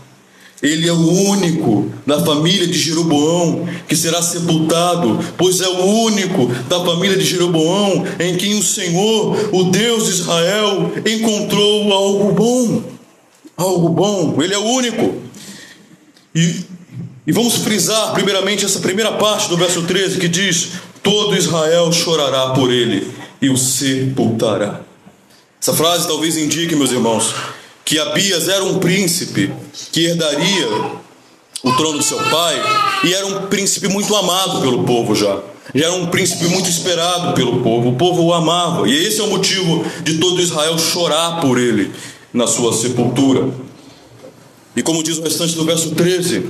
Ele é o único da família de Jeroboão que será sepultado, pois é o único da família de Jeroboão em quem o Senhor, o Deus de Israel, encontrou algo bom. Algo bom, ele é o único. E vamos frisar primeiramente essa primeira parte do verso 13 que diz: todo Israel chorará por ele e o sepultará. Essa frase talvez indique, meus irmãos, que Abias era um príncipe que herdaria o trono do seu pai, e era um príncipe muito amado pelo povo já era um príncipe muito esperado pelo povo, o povo o amava, e esse é o motivo de todo Israel chorar por ele na sua sepultura. E como diz o restante do verso 13,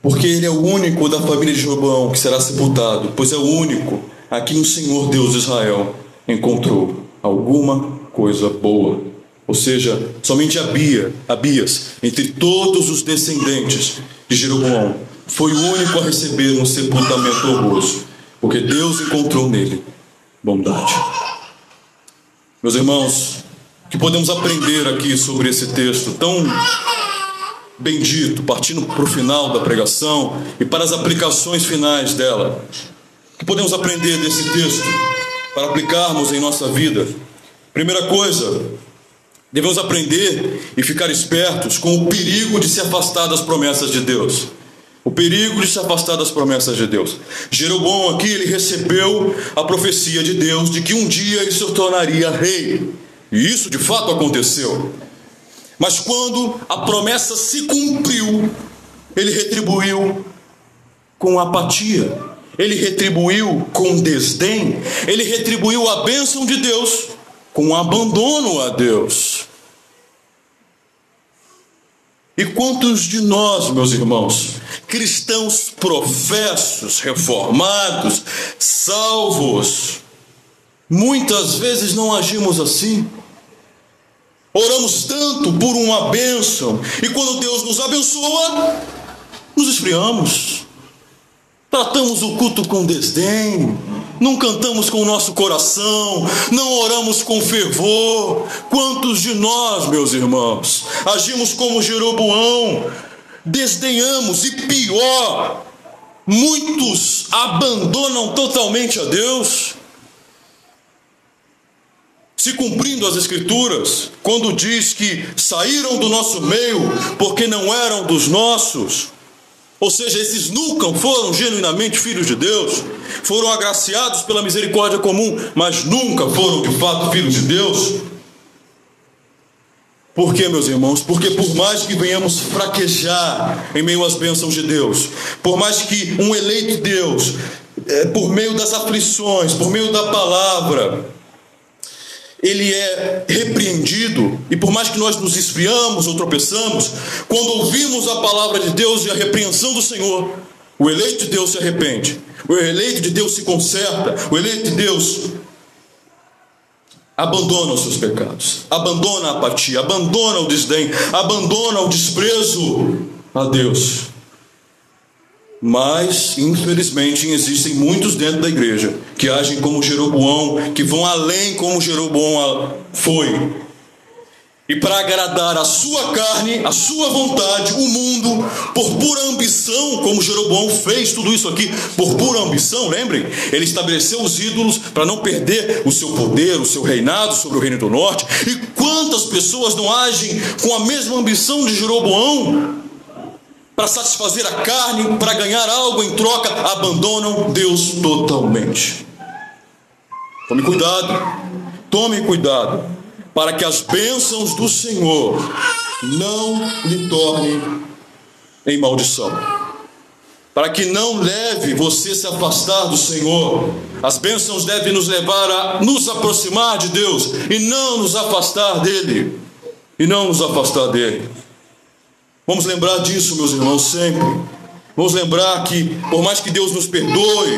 porque ele é o único da família de Jeroboão que será sepultado, pois é o único a quem o Senhor Deus de Israel encontrou alguma coisa boa. Ou seja, somente Abias, entre todos os descendentes de Jeroboão, foi o único a receber um sepultamento honroso, porque Deus encontrou nele bondade. Meus irmãos, o que podemos aprender aqui sobre esse texto tão bendito, partindo para o final da pregação e para as aplicações finais dela? O que podemos aprender desse texto para aplicarmos em nossa vida? Primeira coisa, devemos aprender e ficar espertos com o perigo de se afastar das promessas de Deus. O perigo de se afastar das promessas de Deus. Jeroboão aqui, ele recebeu a profecia de Deus de que um dia ele se tornaria rei. E isso de fato aconteceu. Mas quando a promessa se cumpriu, ele retribuiu com apatia. Ele retribuiu com desdém. Ele retribuiu a bênção de Deus com abandono a Deus. E quantos de nós, meus irmãos, cristãos professos, reformados, salvos, muitas vezes não agimos assim? Oramos tanto por uma bênção, e quando Deus nos abençoa, nos esfriamos. Tratamos o culto com desdém, não cantamos com o nosso coração, não oramos com fervor. Quantos de nós, meus irmãos, agimos como Jeroboão, desdenhamos e pior, muitos abandonam totalmente a Deus? Se cumprindo as Escrituras, quando diz que saíram do nosso meio porque não eram dos nossos, ou seja, esses nunca foram genuinamente filhos de Deus, foram agraciados pela misericórdia comum, mas nunca foram de fato filhos de Deus. Por quê, meus irmãos? Porque por mais que venhamos fraquejar em meio às bênçãos de Deus, por mais que um eleito de Deus, por meio das aflições, por meio da palavra, ele é repreendido, e por mais que nós nos esfriamos ou tropeçamos, quando ouvimos a palavra de Deus e a repreensão do Senhor, o eleito de Deus se arrepende, o eleito de Deus se conserta, o eleito de Deus abandona os seus pecados, abandona a apatia, abandona o desdém, abandona o desprezo a Deus. Mas, infelizmente, existem muitos dentro da igreja que agem como Jeroboão, que vão além como Jeroboão foi. E para agradar a sua carne, a sua vontade, o mundo, por pura ambição, como Jeroboão fez tudo isso aqui, por pura ambição, lembrem? Ele estabeleceu os ídolos para não perder o seu poder, o seu reinado sobre o reino do norte. E quantas pessoas não agem com a mesma ambição de Jeroboão? Para satisfazer a carne, para ganhar algo em troca, abandonam Deus totalmente. Tome cuidado, para que as bênçãos do Senhor não lhe tornem em maldição. Para que não leve você a se afastar do Senhor. As bênçãos devem nos levar a nos aproximar de Deus e não nos afastar dele. Vamos lembrar disso, meus irmãos, sempre. Vamos lembrar que, por mais que Deus nos perdoe,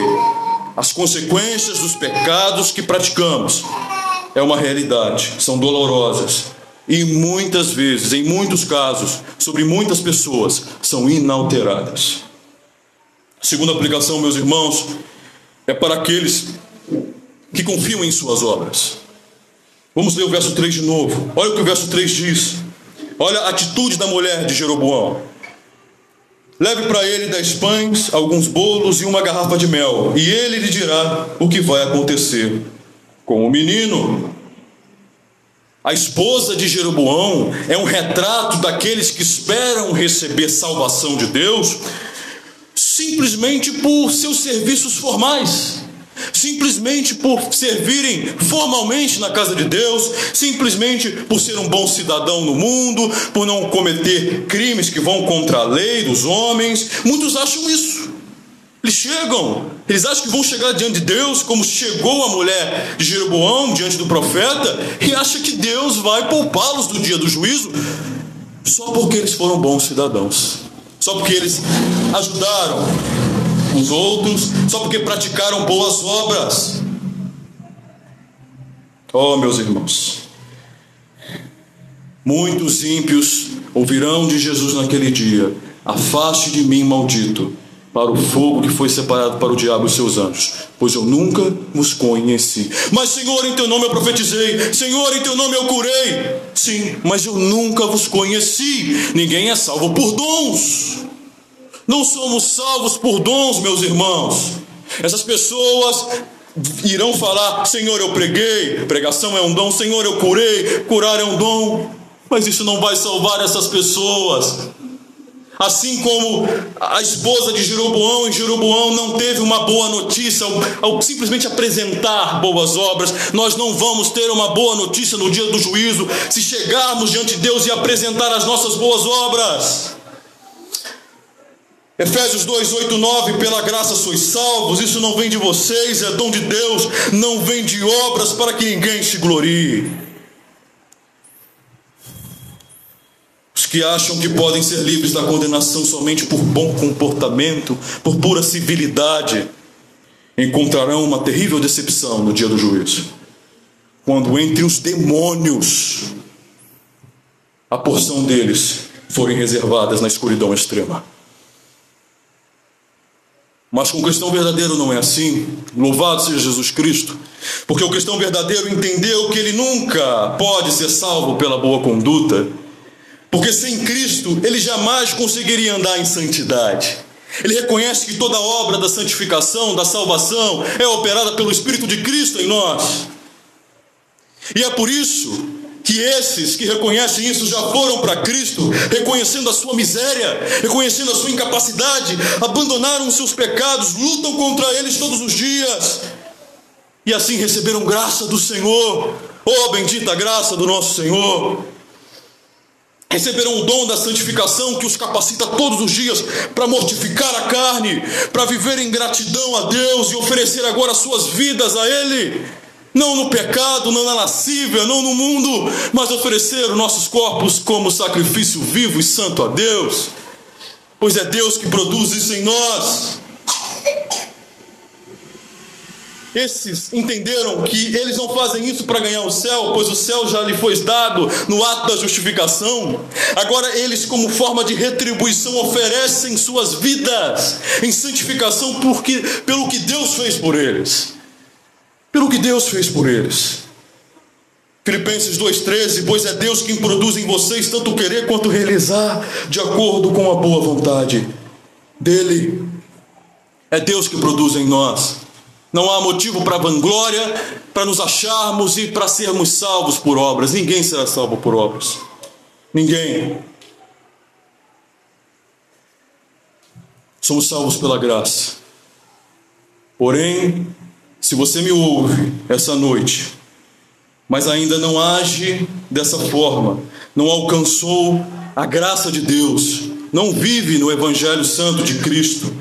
as consequências dos pecados que praticamos é uma realidade, são dolorosas. E muitas vezes, em muitos casos, sobre muitas pessoas, são inalteradas. A segunda aplicação, meus irmãos, é para aqueles que confiam em suas obras. Vamos ler o verso 3 de novo. Olha o que o verso 3 diz. Olha a atitude da mulher de Jeroboão. Leve para ele 10 pães, alguns bolos e uma garrafa de mel, e ele lhe dirá o que vai acontecer com o menino. A esposa de Jeroboão é um retrato daqueles que esperam receber salvação de Deus simplesmente por seus serviços formais, simplesmente por servirem formalmente na casa de Deus, simplesmente por ser um bom cidadão no mundo, por não cometer crimes que vão contra a lei dos homens. Muitos acham isso. Eles acham que vão chegar diante de Deus como chegou a mulher de Jeroboão diante do profeta, e acham que Deus vai poupá-los do dia do juízo só porque eles foram bons cidadãos, só porque eles ajudaram os outros, só porque praticaram boas obras. Oh, meus irmãos, muitos ímpios ouvirão de Jesus naquele dia: afaste de mim, maldito, para o fogo que foi separado para o diabo e os seus anjos, pois eu nunca vos conheci. Mas, Senhor, em teu nome eu profetizei, Senhor, em teu nome eu curei. Sim, mas eu nunca vos conheci. Ninguém é salvo por dons. Não somos salvos por dons, meus irmãos. Essas pessoas irão falar: Senhor, eu preguei, pregação é um dom. Senhor, eu curei, curar é um dom. Mas isso não vai salvar essas pessoas. Assim como a esposa de Jeroboão, e Jeroboão não teve uma boa notícia ao simplesmente apresentar boas obras, nós não vamos ter uma boa notícia no dia do juízo se chegarmos diante de Deus e apresentar as nossas boas obras. Efésios 2, 8, 9, pela graça sois salvos, isso não vem de vocês, é dom de Deus, não vem de obras para que ninguém se glorie. Os que acham que podem ser livres da condenação somente por bom comportamento, por pura civilidade, encontrarão uma terrível decepção no dia do juízo, quando entre os demônios a porção deles forem reservadas na escuridão extrema. Mas com o cristão verdadeiro não é assim. Louvado seja Jesus Cristo, porque o cristão verdadeiro entendeu que ele nunca pode ser salvo pela boa conduta, porque sem Cristo ele jamais conseguiria andar em santidade. Ele reconhece que toda a obra da santificação, da salvação, é operada pelo Espírito de Cristo em nós. E é por isso que esses que reconhecem isso já foram para Cristo, reconhecendo a sua miséria, reconhecendo a sua incapacidade, abandonaram os seus pecados, lutam contra eles todos os dias, e assim receberam graça do Senhor. Oh, bendita graça do nosso Senhor! Receberam o dom da santificação que os capacita todos os dias para mortificar a carne, para viver em gratidão a Deus e oferecer agora suas vidas a Ele. não no pecado, não na lascívia, não no mundo, mas oferecer os nossos corpos como sacrifício vivo e santo a Deus, pois é Deus que produz isso em nós. Esses entenderam que eles não fazem isso para ganhar o céu, pois o céu já lhe foi dado no ato da justificação. Agora eles, como forma de retribuição, oferecem suas vidas em santificação pelo que Deus fez por eles. Pelo que Deus fez por eles. Filipenses 2,13, pois é Deus quem produz em vocês tanto o querer quanto o realizar, de acordo com a boa vontade dele. É Deus que produz em nós. Não há motivo para vanglória, para nos acharmos e para sermos salvos por obras. Ninguém será salvo por obras. Ninguém. Somos salvos pela graça. Porém, se você me ouve essa noite, mas ainda não age dessa forma, não alcançou a graça de Deus, não vive no Evangelho Santo de Cristo,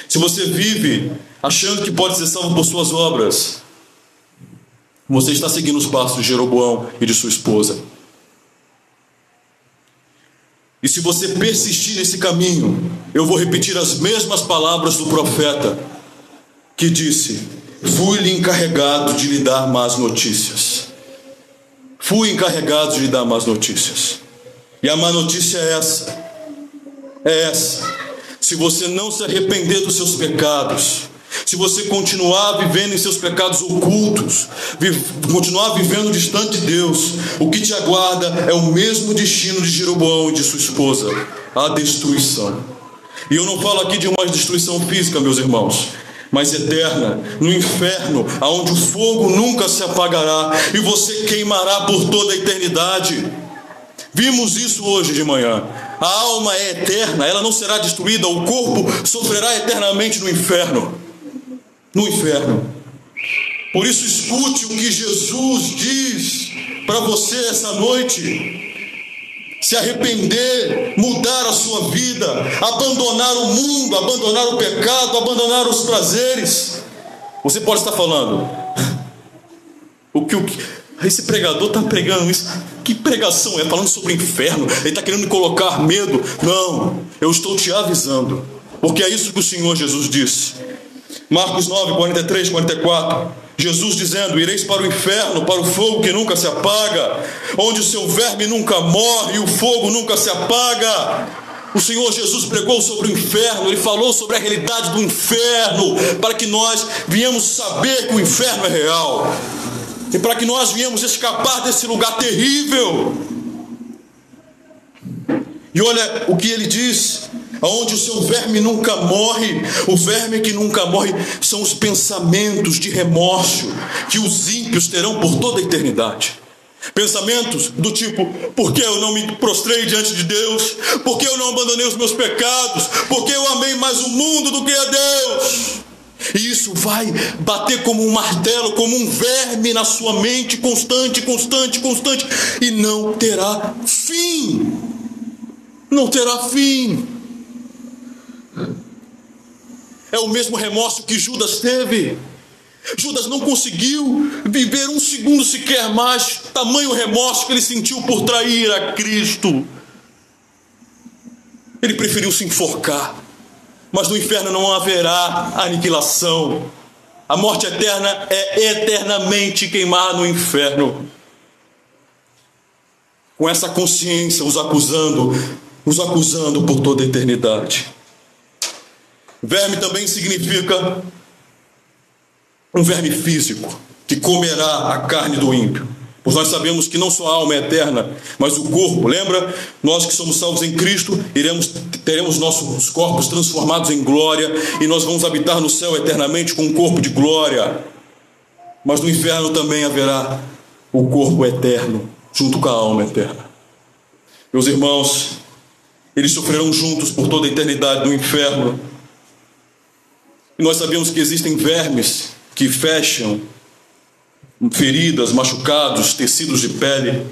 se você vive achando que pode ser salvo por suas obras, você está seguindo os passos de Jeroboão e de sua esposa. E se você persistir nesse caminho, eu vou repetir as mesmas palavras do profeta, que disse: fui-lhe encarregado de lhe dar más notícias. Fui encarregado de lhe dar más notícias. E a má notícia é essa. É essa. Se você não se arrepender dos seus pecados, se você continuar vivendo em seus pecados ocultos, continuar vivendo distante de Deus, o que te aguarda é o mesmo destino de Jeroboão e de sua esposa: a destruição. E eu não falo aqui de uma destruição física, meus irmãos, mas eterna, no inferno, aonde o fogo nunca se apagará e você queimará por toda a eternidade. Vimos isso hoje de manhã. A alma é eterna, ela não será destruída, o corpo sofrerá eternamente no inferno. No inferno. Por isso, escute o que Jesus diz para você essa noite. Se arrepender, mudar a sua vida, abandonar o mundo, abandonar o pecado, abandonar os prazeres. Você pode estar falando: esse pregador está pregando isso, que pregação é? Falando sobre o inferno, ele está querendo colocar medo. Não, eu estou te avisando, porque é isso que o Senhor Jesus disse. Marcos 9, 43, 44, Jesus dizendo: ireis para o inferno, para o fogo que nunca se apaga, onde o seu verme nunca morre e o fogo nunca se apaga. O Senhor Jesus pregou sobre o inferno, Ele falou sobre a realidade do inferno, para que nós viemos saber que o inferno é real, e para que nós viemos escapar desse lugar terrível. E olha o que Ele diz: onde o seu verme nunca morre. O verme que nunca morre são os pensamentos de remorso que os ímpios terão por toda a eternidade. Pensamentos do tipo: por que eu não me prostrei diante de Deus? Por que eu não abandonei os meus pecados? Por que eu amei mais o mundo do que a Deus? E isso vai bater como um martelo, como um verme na sua mente, constante, constante, constante, e não terá fim. Não terá fim. É o mesmo remorso que Judas teve. Judas não conseguiu viver um segundo sequer mais, tamanho remorso que ele sentiu por trair a Cristo. Ele preferiu se enforcar. Mas no inferno não haverá aniquilação. A morte eterna é eternamente queimar no inferno. Com essa consciência, os acusando por toda a eternidade. Verme também significa um verme físico, que comerá a carne do ímpio. Pois nós sabemos que não só a alma é eterna, mas o corpo. Lembra? Nós que somos salvos em Cristo, teremos nossos corpos transformados em glória, e nós vamos habitar no céu eternamente com um corpo de glória. Mas no inferno também haverá o corpo eterno, junto com a alma eterna. Meus irmãos, eles sofrerão juntos por toda a eternidade no inferno. E nós sabemos que existem vermes que fecham feridas, machucados, tecidos de pele.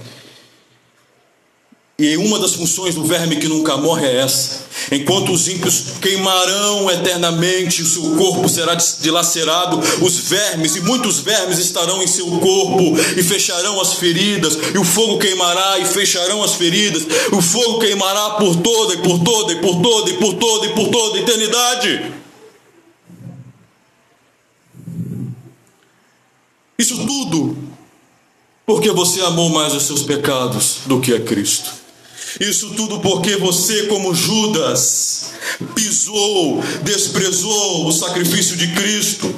E uma das funções do verme que nunca morre é essa: enquanto os ímpios queimarão eternamente, o seu corpo será dilacerado, os vermes, e muitos vermes estarão em seu corpo, e fecharão as feridas, e o fogo queimará e fecharão as feridas, o fogo queimará por toda, e por toda, e por toda, e por toda, e por toda a eternidade. Isso tudo porque você amou mais os seus pecados do que a Cristo. Isso tudo porque você, como Judas, pisou, desprezou o sacrifício de Cristo.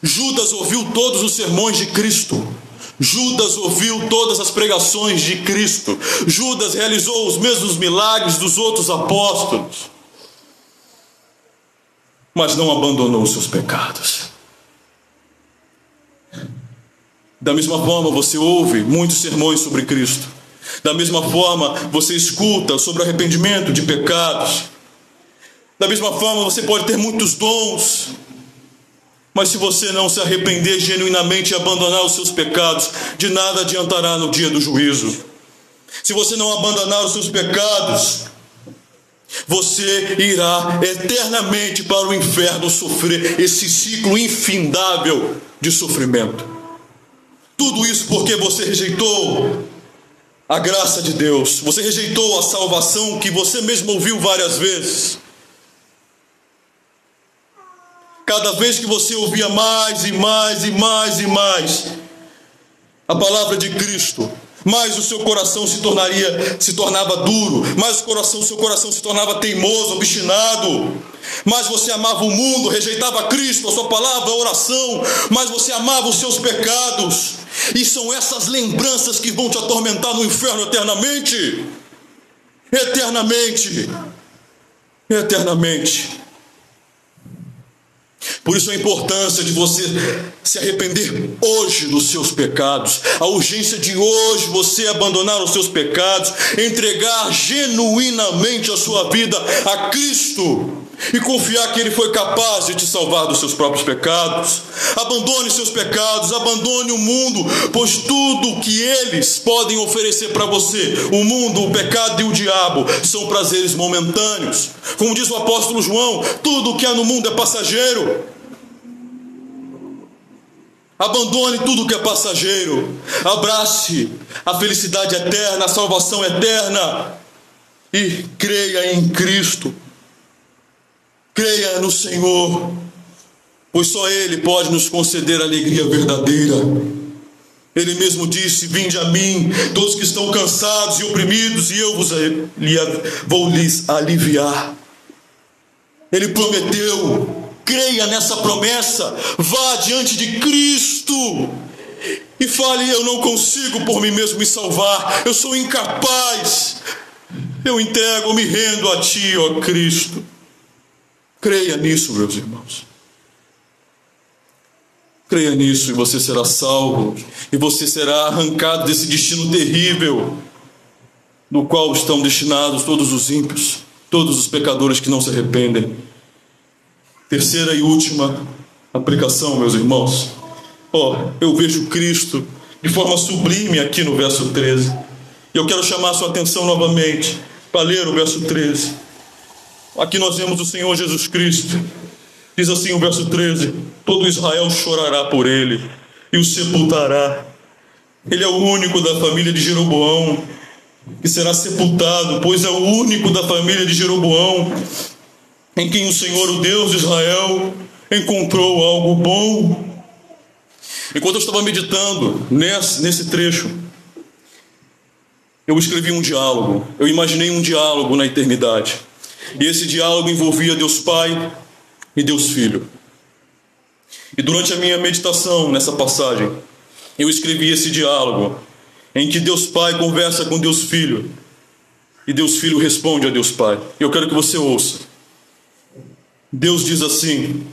Judas ouviu todos os sermões de Cristo. Judas ouviu todas as pregações de Cristo. Judas realizou os mesmos milagres dos outros apóstolos, mas não abandonou os seus pecados. Da mesma forma, você ouve muitos sermões sobre Cristo. Da mesma forma, você escuta sobre arrependimento de pecados. Da mesma forma, você pode ter muitos dons, mas se você não se arrepender genuinamente e abandonar os seus pecados, de nada adiantará no dia do juízo. Se você não abandonar os seus pecados, você irá eternamente para o inferno sofrer esse ciclo infindável de sofrimento. Tudo isso porque você rejeitou a graça de Deus. Você rejeitou a salvação que você mesmo ouviu várias vezes. Cada vez que você ouvia mais e mais e mais e mais a palavra de Cristo, mais o seu coração se tornava duro, mais o seu coração se tornava teimoso, obstinado. Mais você amava o mundo, rejeitava Cristo, a sua palavra, a oração, mais você amava os seus pecados. E são essas lembranças que vão te atormentar no inferno eternamente. Eternamente. Eternamente. Por isso a importância de você se arrepender hoje dos seus pecados, a urgência de hoje você abandonar os seus pecados, entregar genuinamente a sua vida a Cristo e confiar que Ele foi capaz de te salvar dos seus próprios pecados. Abandone seus pecados, abandone o mundo, pois tudo que eles podem oferecer para você, o mundo, o pecado e o diabo, são prazeres momentâneos. Como diz o apóstolo João, tudo que há no mundo é passageiro. Abandone tudo que é passageiro, abrace a felicidade eterna, a salvação eterna e creia em Cristo. Creia no Senhor, pois só Ele pode nos conceder a alegria verdadeira. Ele mesmo disse: vinde a mim, todos que estão cansados e oprimidos, e eu vou lhes aliviar. Ele prometeu, creia nessa promessa, vá diante de Cristo e fale: eu não consigo por mim mesmo me salvar, eu sou incapaz, eu entrego, eu me rendo a Ti, ó Cristo. Creia nisso, meus irmãos. Creia nisso e você será salvo. E você será arrancado desse destino terrível no qual estão destinados todos os ímpios, todos os pecadores que não se arrependem. Terceira e última aplicação, meus irmãos. Eu vejo Cristo de forma sublime aqui no verso 13. E eu quero chamar a sua atenção novamente para ler o verso 13. Aqui nós vemos o Senhor Jesus Cristo. Diz assim o verso 13: todo Israel chorará por ele e o sepultará. Ele é o único da família de Jeroboão que será sepultado, pois é o único da família de Jeroboão em quem o Senhor, o Deus de Israel, encontrou algo bom. Enquanto eu estava meditando nesse trecho, eu escrevi um diálogo. Eu imaginei um diálogo na eternidade. E esse diálogo envolvia Deus Pai e Deus Filho. E durante a minha meditação nessa passagem, eu escrevi esse diálogo em que Deus Pai conversa com Deus Filho e Deus Filho responde a Deus Pai. E eu quero que você ouça. Deus diz assim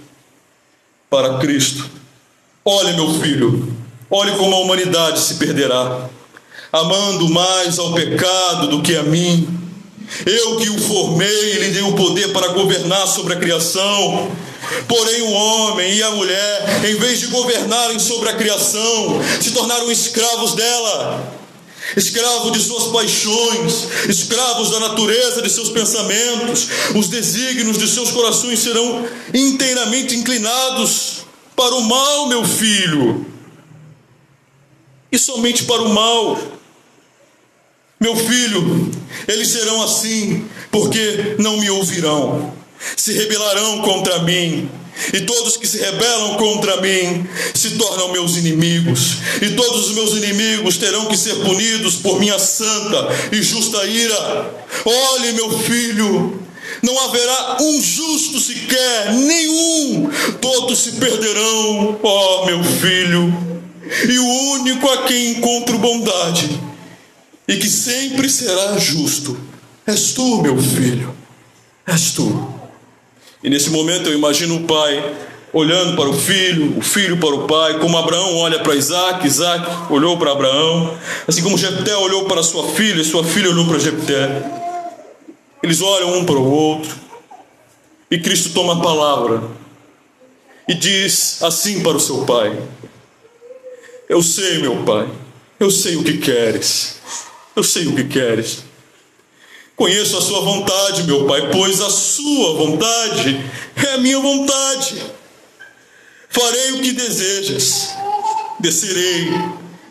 para Cristo: olhe, meu filho, olhe como a humanidade se perderá, amando mais ao pecado do que a mim. Eu que o formei e lhe dei o poder para governar sobre a criação. Porém o homem e a mulher, em vez de governarem sobre a criação, se tornaram escravos dela. escravo de suas paixões, escravos da natureza de seus pensamentos. Os desígnios de seus corações serão inteiramente inclinados para o mal, meu filho, e somente para o mal. Meu filho, eles serão assim, porque não me ouvirão, se rebelarão contra mim, e todos que se rebelam contra mim se tornam meus inimigos, e todos os meus inimigos terão que ser punidos por minha santa e justa ira. Olhe, meu filho, não haverá um justo sequer, nenhum, todos se perderão, ó meu filho, e o único a quem encontro bondade e que sempre será justo és tu, meu filho, és tu. E nesse momento eu imagino o pai olhando para o filho para o pai, como Abraão olha para Isaac, Isaac olhou para Abraão, assim como Jefté olhou para sua filha olhou para Jefté. Eles olham um para o outro, e Cristo toma a palavra e diz assim para o seu pai: eu sei, meu pai, eu sei o que queres, eu sei o que queres. Conheço a sua vontade, meu pai, pois a sua vontade é a minha vontade. Farei o que desejas, descerei,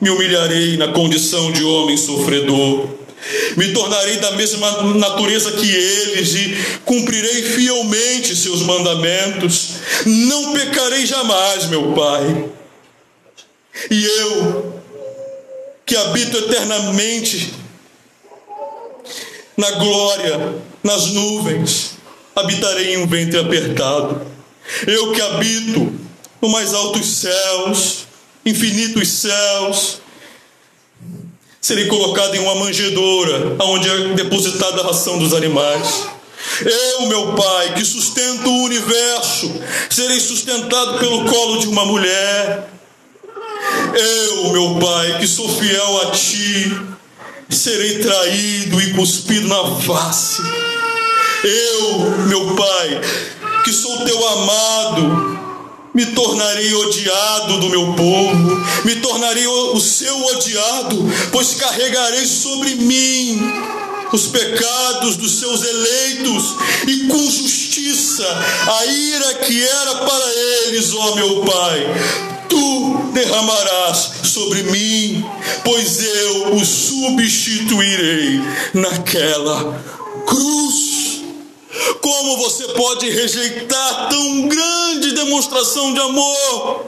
me humilharei na condição de homem sofredor, me tornarei da mesma natureza que eles e cumprirei fielmente seus mandamentos. Não pecarei jamais, meu pai. E eu, que habito eternamente na glória, nas nuvens, habitarei em um ventre apertado. Eu que habito no mais altos céus, infinitos céus, serei colocado em uma manjedoura, onde é depositada a ração dos animais. Eu, meu pai, que sustento o universo, serei sustentado pelo colo de uma mulher. Eu, meu pai, que sou fiel a ti, serei traído e cuspido na face. Eu, meu pai, que sou teu amado, me tornarei odiado do meu povo, me tornarei o seu odiado, pois carregarei sobre mim os pecados dos seus eleitos, e com justiça a ira que era para eles, ó meu pai, tu derramarás sobre mim, pois eu o substituirei naquela cruz. Como você pode rejeitar tão grande demonstração de amor?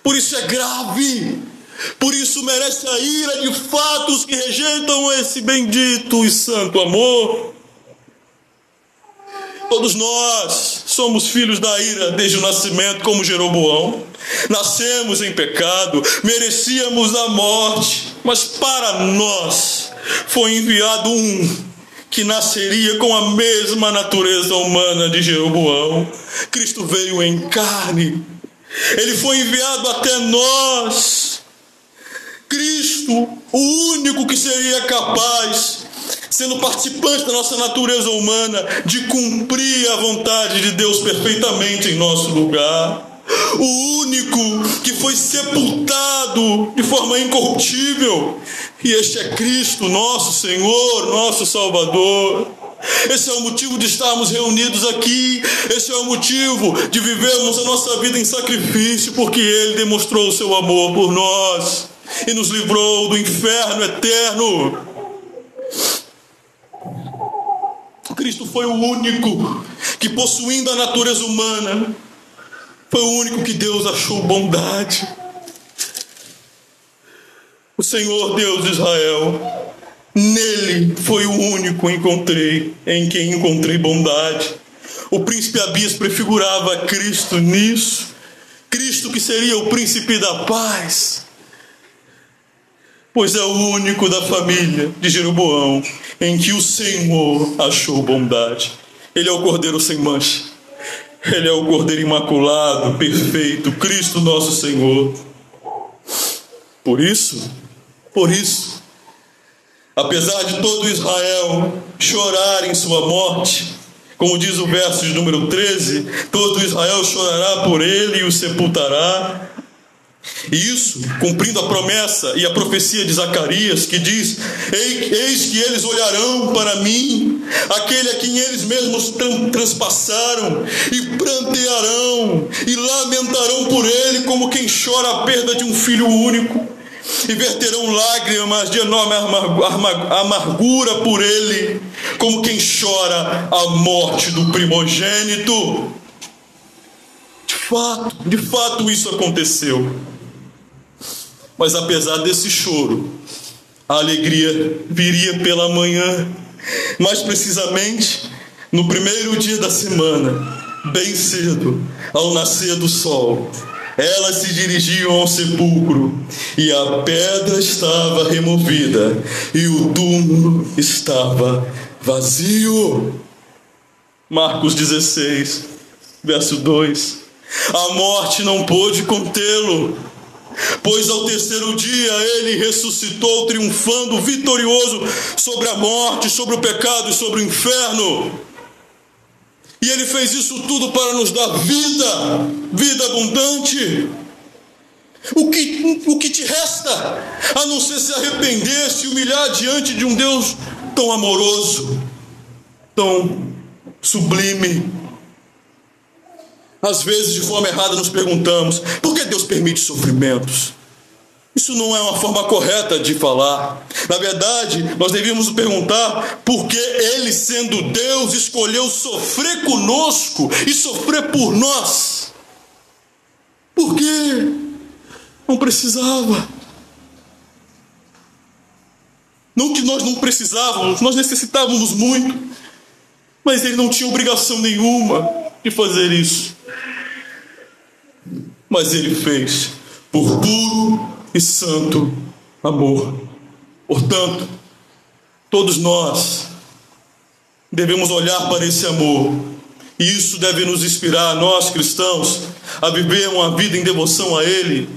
Por isso é grave, por isso merece a ira de fato os que rejeitam esse bendito e santo amor. Todos nós somos filhos da ira desde o nascimento, como Jeroboão. Nascemos em pecado, merecíamos a morte, mas para nós foi enviado um que nasceria com a mesma natureza humana de Jeroboão. Cristo veio em carne, ele foi enviado até nós. Cristo, o único que seria capaz, sendo participante da nossa natureza humana, de cumprir a vontade de Deus perfeitamente em nosso lugar. O único que foi sepultado de forma incorruptível. E este é Cristo, nosso Senhor, nosso Salvador. Esse é o motivo de estarmos reunidos aqui. Esse é o motivo de vivermos a nossa vida em sacrifício, porque Ele demonstrou o seu amor por nós e nos livrou do inferno eterno. Cristo foi o único que, possuindo a natureza humana, foi o único que Deus achou bondade. O Senhor Deus de Israel, nele foi o único em quem encontrei bondade. O príncipe Abias prefigurava Cristo nisso. Cristo que seria o príncipe da paz, pois é o único da família de Jeroboão em que o Senhor achou bondade. Ele é o Cordeiro sem mancha, ele é o Cordeiro imaculado, perfeito, Cristo nosso Senhor. Por isso, apesar de todo Israel chorar em sua morte, como diz o verso de número 13, todo Israel chorará por ele e o sepultará. E isso cumprindo a promessa e a profecia de Zacarias, que diz: eis que eles olharão para mim, aquele a quem eles mesmos transpassaram, e prantearão e lamentarão por ele, como quem chora a perda de um filho único, e verterão lágrimas de enorme amargura por ele, como quem chora a morte do primogênito. De fato isso aconteceu. Mas apesar desse choro, a alegria viria pela manhã. Mais precisamente, no primeiro dia da semana, bem cedo, ao nascer do sol, elas se dirigiam ao sepulcro, e a pedra estava removida, e o túmulo estava vazio. Marcos 16, verso 2. A morte não pôde contê-lo, pois ao terceiro dia ele ressuscitou, triunfando, vitorioso sobre a morte, sobre o pecado e sobre o inferno. E ele fez isso tudo para nos dar vida abundante. O que te resta, a não ser se arrepender, se humilhar diante de um Deus tão amoroso, tão sublime? Às vezes, de forma errada, nos perguntamos: por que Deus permite sofrimentos? Isso não é uma forma correta de falar. Na verdade, nós devíamos nos perguntar por que Ele, sendo Deus, escolheu sofrer conosco e sofrer por nós. Por quê? Não precisava. Não que nós não precisávamos, nós necessitávamos muito, mas Ele não tinha obrigação nenhuma de fazer isso. Mas Ele fez por puro e santo amor. Portanto, todos nós devemos olhar para esse amor, e isso deve nos inspirar, nós cristãos, a viver uma vida em devoção a Ele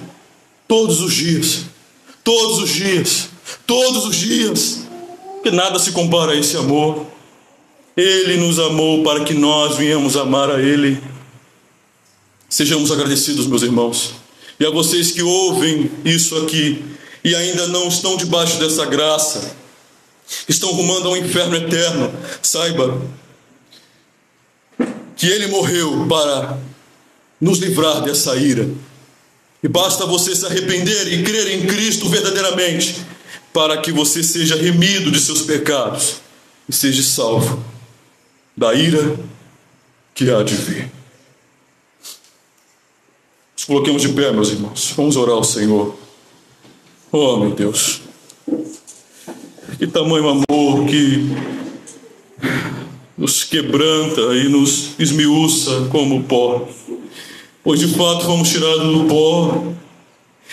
todos os dias, todos os dias, todos os dias, que nada se compara a esse amor. Ele nos amou para que nós venhamos amar a Ele. Sejamos agradecidos, meus irmãos. E a vocês que ouvem isso aqui e ainda não estão debaixo dessa graça, estão rumando ao inferno eterno, saiba que Ele morreu para nos livrar dessa ira. E basta você se arrepender e crer em Cristo verdadeiramente, para que você seja remido de seus pecados e seja salvo da ira que há de vir. Nos coloquemos de pé, meus irmãos. Vamos orar ao Senhor. Oh, meu Deus, que tamanho amor que nos quebranta e nos esmiuça como pó. Pois de fato fomos tirados do pó,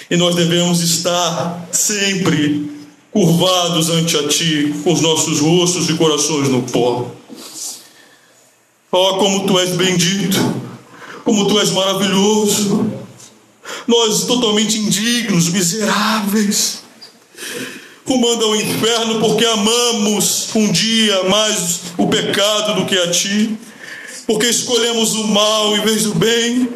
e nós devemos estar sempre curvados ante a Ti, com os nossos rostos e corações no pó. Oh, como Tu és bendito, como Tu és maravilhoso. Nós totalmente indignos, miseráveis, rumando ao inferno porque amamos um dia mais o pecado do que a Ti, porque escolhemos o mal em vez do bem.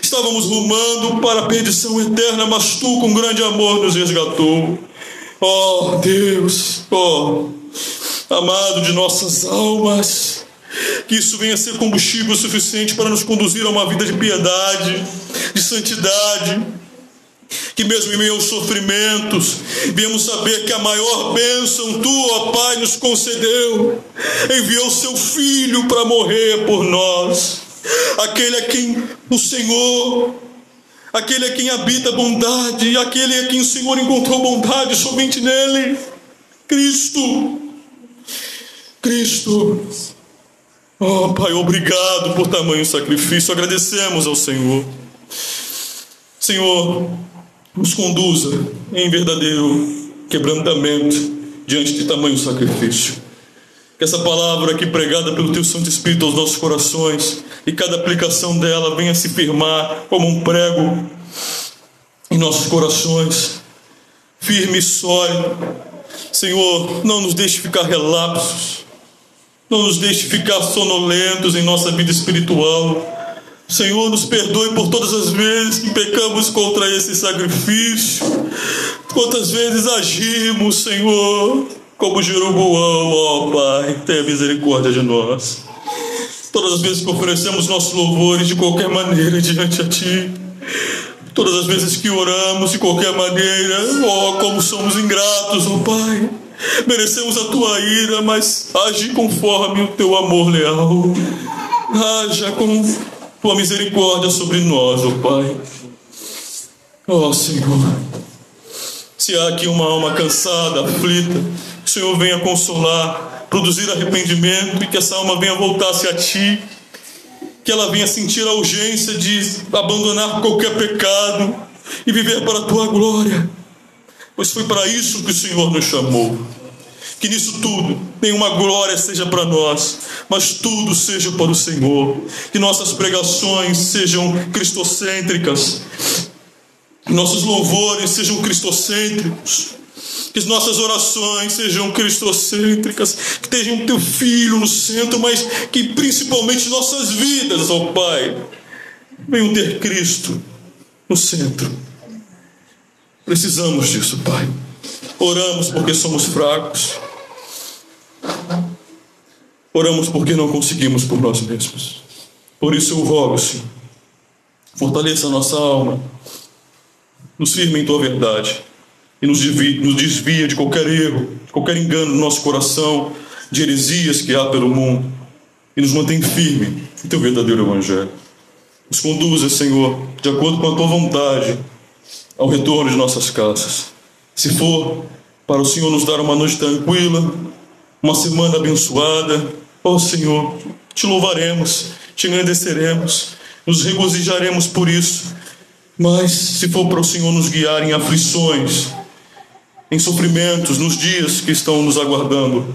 Estávamos rumando para a perdição eterna, mas Tu com grande amor nos resgatou. Oh Deus, oh amado de nossas almas, que isso venha a ser combustível suficiente para nos conduzir a uma vida de piedade, de santidade, que mesmo em meio aos sofrimentos, viemos saber que a maior bênção Tu, ó Pai, nos concedeu. Enviou Seu Filho para morrer por nós, aquele a quem o Senhor, aquele a quem habita a bondade, e aquele a quem o Senhor encontrou bondade somente nele, Cristo. Oh Pai, obrigado por tamanho sacrifício. Agradecemos ao Senhor. Senhor, nos conduza em verdadeiro quebrantamento diante de tamanho sacrifício. Que essa palavra aqui pregada pelo Teu Santo Espírito aos nossos corações, e cada aplicação dela venha se firmar como um prego em nossos corações, firme e sólido. Senhor, não nos deixe ficar relapsos, não nos deixe ficar sonolentos em nossa vida espiritual, Senhor, nos perdoe por todas as vezes que pecamos contra esse sacrifício. Quantas vezes agimos, Senhor, como Jeroboão, ó Pai, tenha misericórdia de nós. Todas as vezes que oferecemos nossos louvores de qualquer maneira diante a Ti, todas as vezes que oramos de qualquer maneira, ó, como somos ingratos, ó Pai. Merecemos a Tua ira, mas age conforme o Teu amor leal. Haja com Tua misericórdia sobre nós, ó Pai. Ó Senhor, se há aqui uma alma cansada, aflita, que o Senhor venha consolar, produzir arrependimento e que essa alma venha voltar-se a Ti, que ela venha sentir a urgência de abandonar qualquer pecado e viver para a Tua glória, pois foi para isso que o Senhor nos chamou. Que nisso tudo, nenhuma glória seja para nós, mas tudo seja para o Senhor. Que nossas pregações sejam cristocêntricas, que nossos louvores sejam cristocêntricos, que as nossas orações sejam cristocêntricas, que tenham o Teu Filho no centro, mas que principalmente nossas vidas, ó Pai, venham ter Cristo no centro. Precisamos disso, Pai. Oramos porque somos fracos. Oramos porque não conseguimos por nós mesmos. Por isso eu rogo, Senhor, fortaleça a nossa alma, nos firme em Tua verdade e nos desvia de qualquer erro, de qualquer engano no nosso coração, de heresias que há pelo mundo, e nos mantém firme em Teu verdadeiro Evangelho. Nos conduza, Senhor, de acordo com a Tua vontade, ao retorno de nossas casas. Se for para o Senhor nos dar uma noite tranquila, uma semana abençoada, ó Senhor, Te louvaremos, Te agradeceremos, nos regozijaremos por isso. Mas se for para o Senhor nos guiar em aflições, em sofrimentos, nos dias que estão nos aguardando,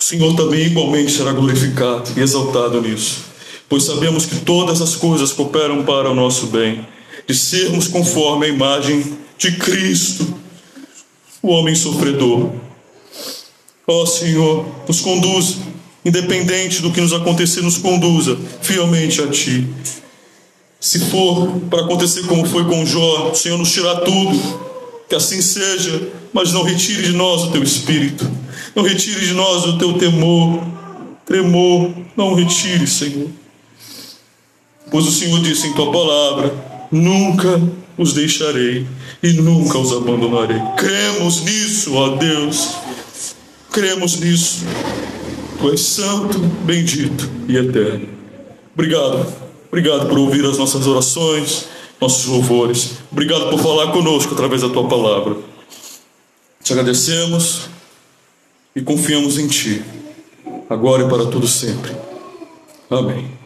o Senhor também igualmente será glorificado e exaltado nisso, pois sabemos que todas as coisas cooperam para o nosso bem, de sermos conforme a imagem de Cristo, o homem sofredor. Ó Senhor, nos conduza, independente do que nos acontecer, nos conduza fielmente a Ti. Se for para acontecer como foi com Jó, o Senhor nos tirar tudo, que assim seja, mas não retire de nós o Teu Espírito, não retire de nós o Teu tremor, não retire, Senhor. Pois o Senhor disse em Tua palavra: nunca os deixarei e nunca os abandonarei. Cremos nisso, ó Deus, cremos nisso. Tu és santo, bendito e eterno. Obrigado por ouvir as nossas orações, nossos louvores. Obrigado por falar conosco através da Tua palavra. Te agradecemos e confiamos em Ti, agora e para todo sempre. Amém.